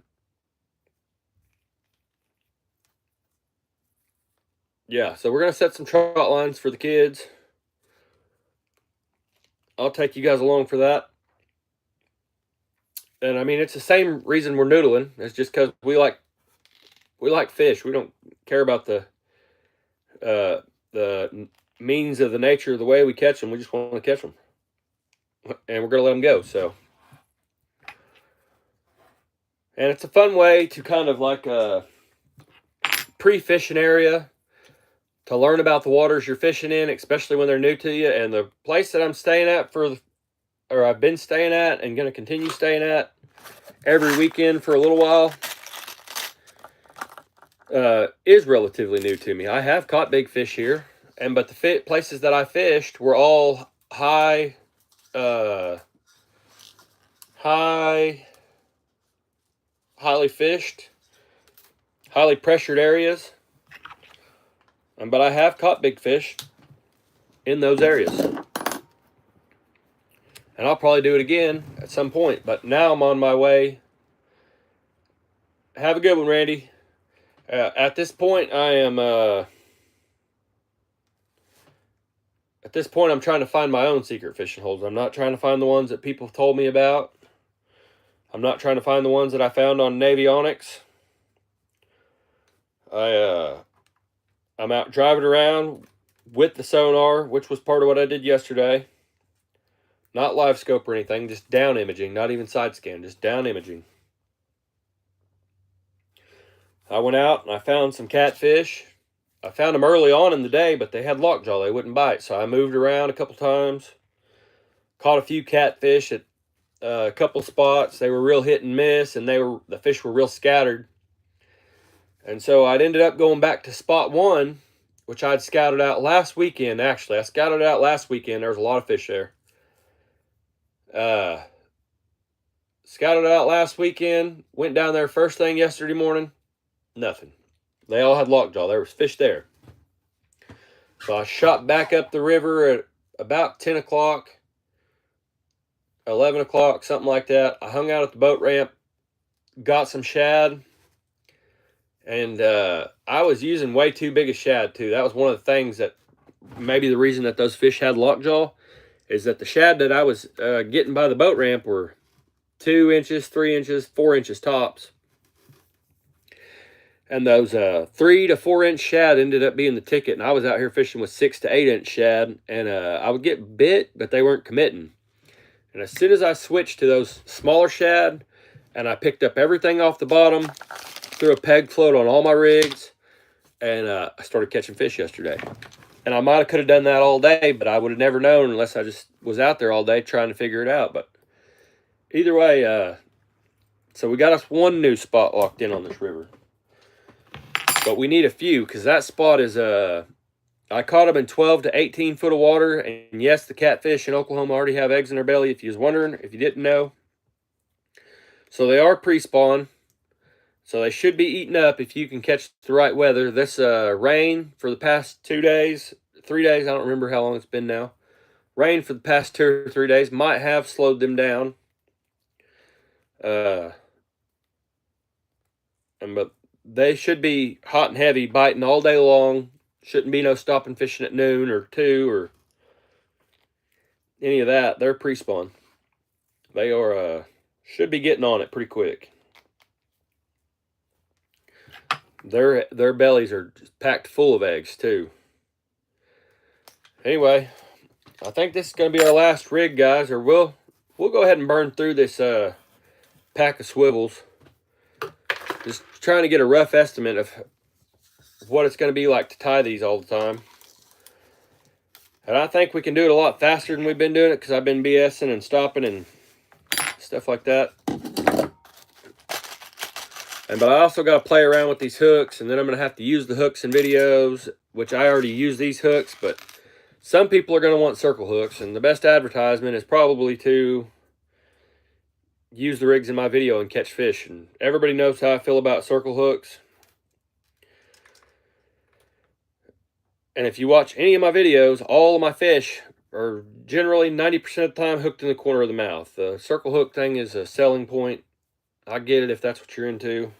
yeah, so we're going to set some trot lines for the kids. I'll take you guys along for that. And I mean, it's the same reason we're noodling. It's just because we like fish. We don't care about the means of the nature of the way we catch them. We just want to catch them. And we're going to let them go, so. And it's a fun way to kind of like a pre-fishing area to learn about the waters you're fishing in, especially when they're new to you. And the place that I'm staying at or I've been staying at and going to continue staying at every weekend for a little while, is relatively new to me. I have caught big fish here, but the places that I fished were all highly fished, highly pressured areas. But I have caught big fish in those areas. And I'll probably do it again at some point. But now I'm on my way. Have a good one, Randy. At this point, I'm trying to find my own secret fishing holes. I'm not trying to find the ones that people told me about. I'm not trying to find the ones that I found on Navionics. I'm out driving around with the sonar, which was part of what I did yesterday. Not live scope or anything, just down imaging, not even side scan, just down imaging. I went out and I found some catfish. I found them early on in the day, but they had lockjaw. They wouldn't bite, so I moved around a couple times. Caught a few catfish at a couple spots. They were real hit and miss, and the fish were real scattered. And so I'd ended up going back to spot one, which I'd scouted out last weekend, actually. I scouted it out last weekend. There was a lot of fish there. Scouted it out last weekend. Went down there first thing yesterday morning. Nothing. They all had lockjaw. There was fish there. So I shot back up the river at about 10 o'clock, 11 o'clock, something like that. I hung out at the boat ramp, got some shad. And I was using way too big a shad, too. That was one of the things that maybe the reason that those fish had lockjaw is that the shad that I was getting by the boat ramp were 2 inches, 3 inches, 4 inches tops. And those 3 to 4 inch shad ended up being the ticket. And I was out here fishing with 6 to 8 inch shad. And I would get bit, but they weren't committing. And as soon as I switched to those smaller shad, and I picked up everything off the bottom, threw a peg float on all my rigs, and I started catching fish yesterday. And I could have done that all day, but I would have never known unless I just was out there all day trying to figure it out. But either way, so we got us one new spot locked in on this river. But we need a few, because that spot is, I caught them in 12 to 18 foot of water. And yes, the catfish in Oklahoma already have eggs in their belly, if you was wondering, if you didn't know. So they are pre-spawn. So they should be eaten up if you can catch the right weather. This rain for the past 2 days, 3 days, I don't remember how long it's been now. Rain for the past 2 or 3 days might have slowed them down. But they should be hot and heavy, biting all day long. Shouldn't be no stopping fishing at noon or 2 or any of that. They're pre-spawn. They are should be getting on it pretty quick. Their bellies are packed full of eggs too. Anyway, I think this is going to be our last rig, guys, or we'll go ahead and burn through this pack of swivels. Just trying to get a rough estimate of what it's going to be like to tie these all the time. And I think we can do it a lot faster than we've been doing it, because I've been BSing and stopping and stuff like that. But I also got to play around with these hooks, and then I'm going to have to use the hooks in videos, which I already use these hooks, but some people are going to want circle hooks, and the best advertisement is probably to use the rigs in my video and catch fish. And everybody knows how I feel about circle hooks. And if you watch any of my videos, all of my fish are generally 90% of the time hooked in the corner of the mouth. The circle hook thing is a selling point. I get it if that's what you're into.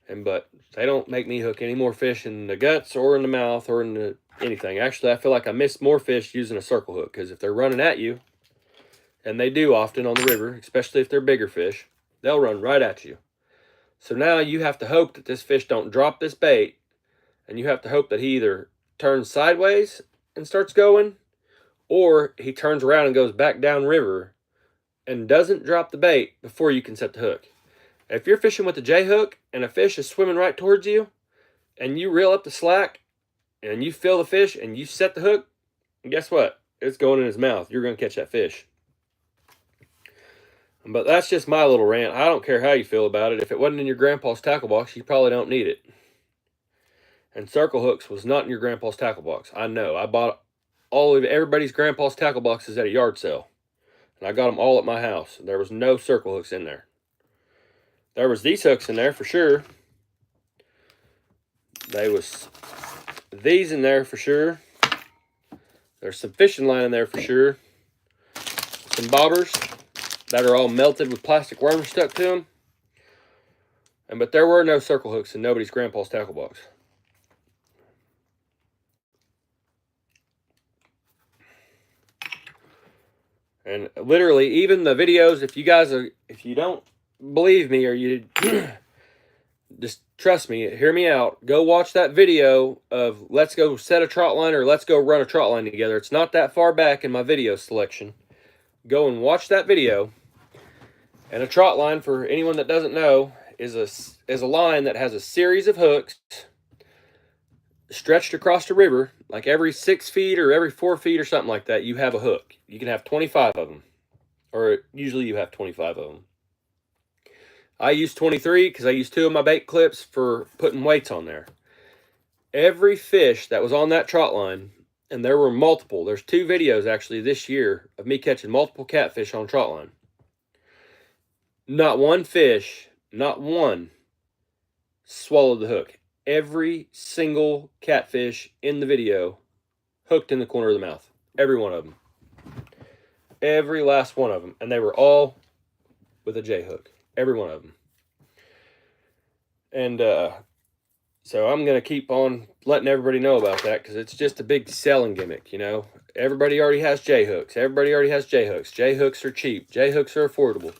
But they don't make me hook any more fish in the guts or in the mouth or in anything. Actually, I feel like I miss more fish using a circle hook, because if they're running at you, and they do often on the river, especially if they're bigger fish, they'll run right at you. So now you have to hope that this fish don't drop this bait, and you have to hope that he either turns sideways and starts going, or he turns around and goes back downriver and doesn't drop the bait before you can set the hook. If you're fishing with a J-hook and a fish is swimming right towards you, and you reel up the slack and you feel the fish and you set the hook, and guess what? It's going in his mouth. You're going to catch that fish. But that's just my little rant. I don't care how you feel about it. If it wasn't in your grandpa's tackle box, you probably don't need it. And circle hooks was not in your grandpa's tackle box. I know. I bought all of everybody's grandpa's tackle boxes at a yard sale, and I got them all at my house. There was no circle hooks in there. There was these hooks in there for sure. There was these in there for sure. There's some fishing line in there for sure. Some bobbers that are all melted with plastic worms stuck to them. But there were no circle hooks in nobody's grandpa's tackle box. And literally, even the videos, if you don't believe me, or you just trust me, hear me out, go watch that video of let's go set a trot line, or let's go run a trot line together. It's not that far back in my video selection. Go and watch that video. And a trot line, for anyone that doesn't know, is a line that has a series of hooks stretched across the river. Like every 6 feet or every 4 feet or something like that, you have a hook. You can have 25 of them, or usually you have 25 of them. I use 23 because I use 2 of my bait clips for putting weights on there. Every fish that was on that trot line, and there were multiple, there's 2 videos actually this year of me catching multiple catfish on trot line. Not one fish, not one, swallowed the hook. Every single catfish in the video hooked in the corner of the mouth. Every one of them. Every last one of them. And they were all with a J-hook. Every one of them. And so I'm going to keep on letting everybody know about that, because it's just a big selling gimmick, you know. Everybody already has J-hooks. Everybody already has J-hooks. J-hooks are cheap. J-hooks are affordable.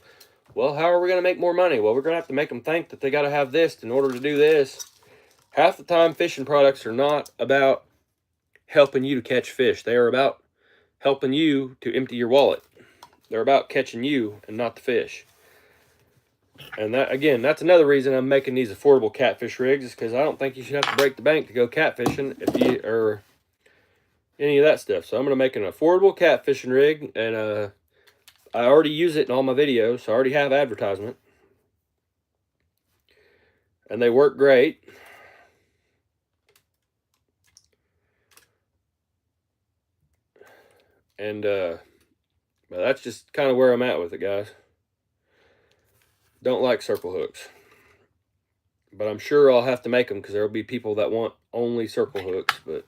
Well, how are we going to make more money? Well, we're going to have to make them think that they got to have this in order to do this. Half the time, fishing products are not about helping you to catch fish. They are about helping you to empty your wallet. They're about catching you and not the fish. And that, again, that's another reason I'm making these affordable catfish rigs, is because I don't think you should have to break the bank to go catfishing if you or any of that stuff. So I'm going to make an affordable catfishing rig, and I already use it in all my videos, so I already have advertisement. And they work great. And but that's just kind of where I'm at with it, guys. Don't like circle hooks, but I'm sure I'll have to make them because there'll be people that want only circle hooks. But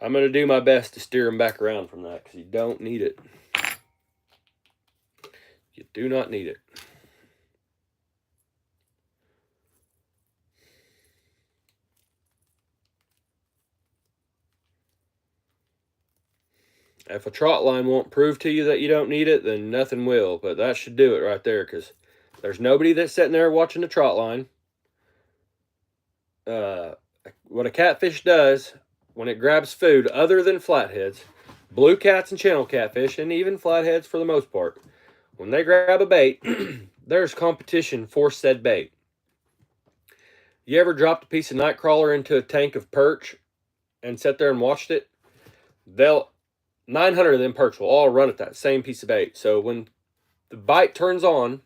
I'm going to do my best to steer them back around from that because you don't need it. You do not need it. If a trot line won't prove to you that you don't need it, then nothing will. But that should do it right there, because there's nobody that's sitting there watching the trot line. What a catfish does when it grabs food, other than flatheads, blue cats and channel catfish, and even flatheads for the most part, when they grab a bait, there's competition for said bait. You ever dropped a piece of night crawler into a tank of perch and sat there and watched it? 900 of them perch will all run at that same piece of bait. So when the bite turns on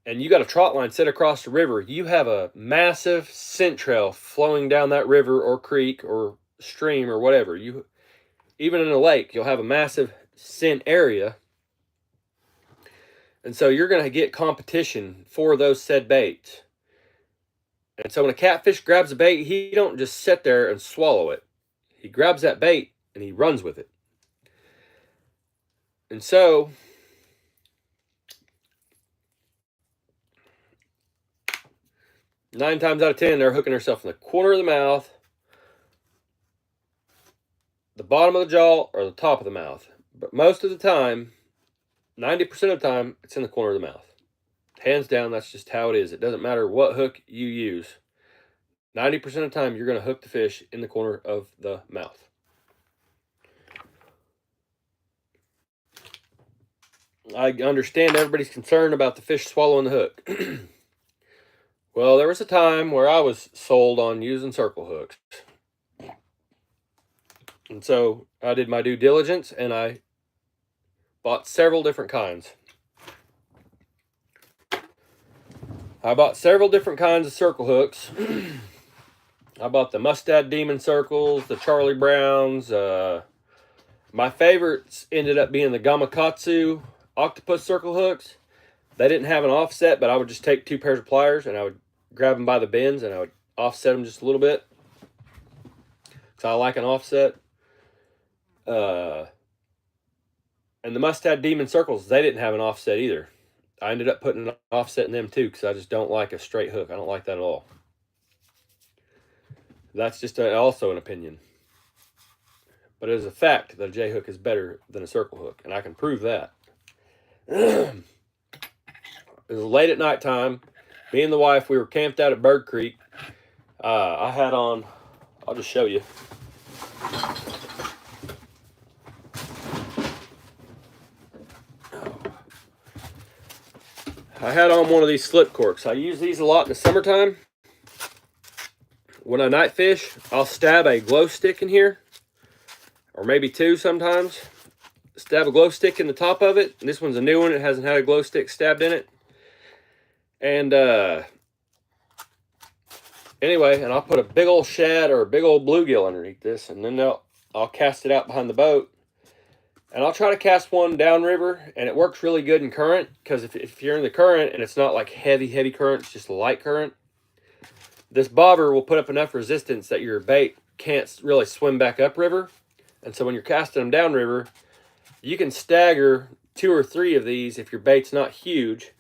and you got a trot line set across the river, you have a massive scent trail flowing down that river or creek or stream or whatever. Even in a lake, you'll have a massive scent area. And so you're going to get competition for those said baits. And so when a catfish grabs a bait, he don't just sit there and swallow it. He grabs that bait and he runs with it. And so, 9 times out of 10, they're hooking themselves in the corner of the mouth, the bottom of the jaw, or the top of the mouth. But most of the time, 90% of the time, it's in the corner of the mouth. Hands down, that's just how it is. It doesn't matter what hook you use. 90% of the time, you're going to hook the fish in the corner of the mouth. I understand everybody's concerned about the fish swallowing the hook. Well, there was a time where I was sold on using circle hooks. And so I did my due diligence and I bought several different kinds. I bought several different kinds of circle hooks. I bought the Mustad Demon Circles, the Charlie Browns. My favorites ended up being the Gamakatsu octopus circle hooks. They didn't have an offset, but I would just take 2 pairs of pliers and I would grab them by the bends and I would offset them just a little bit. So I like an offset. And the Mustad Demon Circles, they didn't have an offset either. I ended up putting an offset in them too because I just don't like a straight hook. I don't like that at all. That's just also an opinion. But it is a fact that a J hook is better than a circle hook, and I can prove that. It was late at night time. Me and the wife, we were camped out at Bird Creek. I had on, I'll just show you. I had on one of these slip corks. I use these a lot in the summertime. When I night fish, I'll stab a glow stick in here, or maybe 2 sometimes. Stab a glow stick in the top of it. And this one's a new one. It hasn't had a glow stick stabbed in it. And anyway, and I'll put a big old shad or a big old bluegill underneath this, and then I'll cast it out behind the boat. And I'll try to cast one downriver, and it works really good in current, because if you're in the current and it's not like heavy current, it's just a light current, this bobber will put up enough resistance that your bait can't really swim back upriver. And so when you're casting them downriver, you can stagger 2 or 3 of these if your bait's not huge.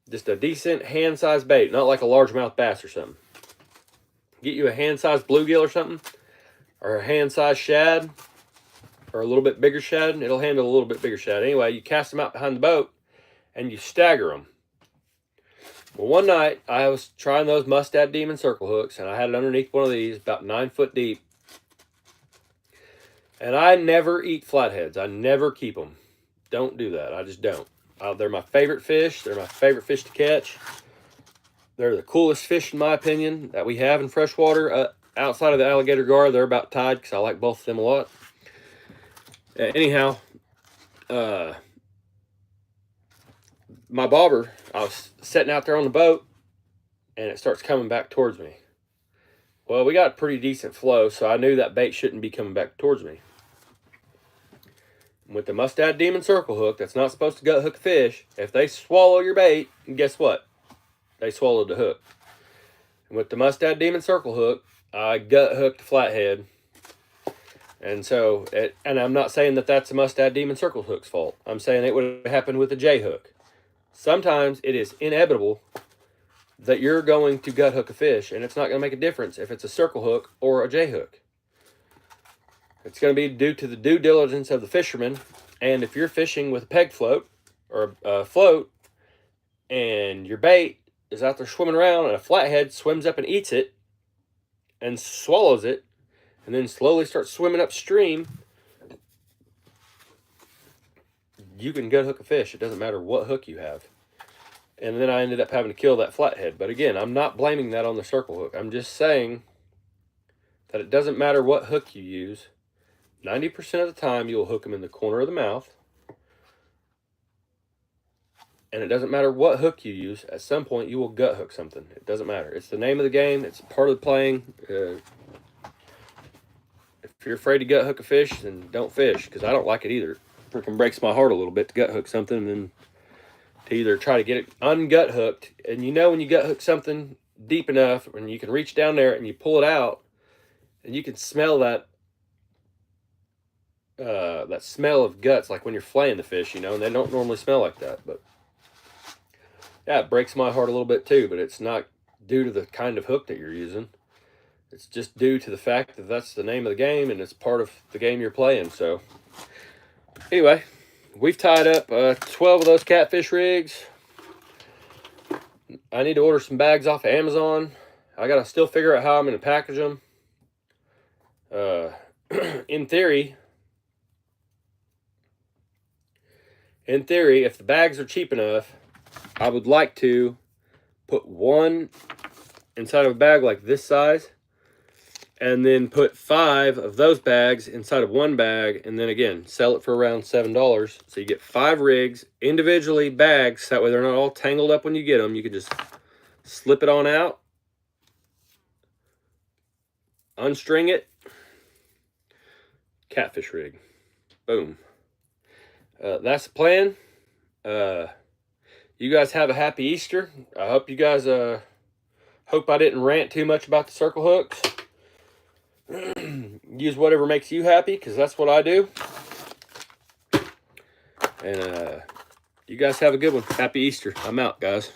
Just a decent hand-sized bait, not like a largemouth bass or something. Get you a hand-sized bluegill or something, or a hand-sized shad, or a little bit bigger shad, and it'll handle a little bit bigger shad. Anyway, you cast them out behind the boat, and you stagger them. Well, one night, I was trying those Mustad Demon circle hooks, and I had it underneath one of these, about 9 foot deep. And I never eat flatheads. I never keep them. Don't do that. I just don't. They're my favorite fish. They're my favorite fish to catch. They're the coolest fish, in my opinion, that we have in freshwater. Outside of the alligator gar, they're about tied because I like both of them a lot. Anyhow, my bobber, I was sitting out there on the boat, and it starts coming back towards me. Well, we got a pretty decent flow, so I knew that bait shouldn't be coming back towards me. With the Mustad Demon circle hook, that's not supposed to gut hook a fish. If they swallow your bait, guess what? They swallowed the hook. And with the Mustad Demon circle hook, I gut hooked a flathead. And so, and I'm not saying that that's a Mustad Demon circle hook's fault. I'm saying it would have happened with a J hook. Sometimes it is inevitable that you're going to gut hook a fish, and it's not going to make a difference if it's a circle hook or a J hook. It's going to be due to the due diligence of the fisherman. And if you're fishing with a peg float or a float, and your bait is out there swimming around, and a flathead swims up and eats it and swallows it, and then slowly starts swimming upstream, you can gut hook a fish. It doesn't matter what hook you have. And then I ended up having to kill that flathead. But again, I'm not blaming that on the circle hook. I'm just saying that it doesn't matter what hook you use. 90% of the time, you'll hook them in the corner of the mouth. And it doesn't matter what hook you use. At some point, you will gut hook something. It doesn't matter. It's the name of the game. It's part of the playing. If you're afraid to gut hook a fish, then don't fish, because I don't like it either. It freaking breaks my heart a little bit to gut hook something and then to either try to get it ungut hooked. And you know when you gut hook something deep enough, when you can reach down there and you pull it out, and you can smell that that smell of guts, like when you're flaying the fish, you know, and they don't normally smell like that. But yeah, it breaks my heart a little bit too, but it's not due to the kind of hook that you're using. It's just due to the fact that that's the name of the game, and it's part of the game you're playing. So anyway, we've tied up 12 of those catfish rigs. I need to order some bags off of Amazon. I got to still figure out how I'm going to package them. In theory, if the bags are cheap enough, I would like to put one inside of a bag like this size, and then put 5 of those bags inside of one bag, and then again, sell it for around $7. So you get 5 rigs, individually bags, that way they're not all tangled up when you get them. You can just slip it on out, unstring it, catfish rig. Boom. That's the plan. You guys have a happy Easter. I hope you guys, hope I didn't rant too much about the circle hooks. Use whatever makes you happy, because that's what I do. And you guys have a good one. Happy Easter. I'm out, guys.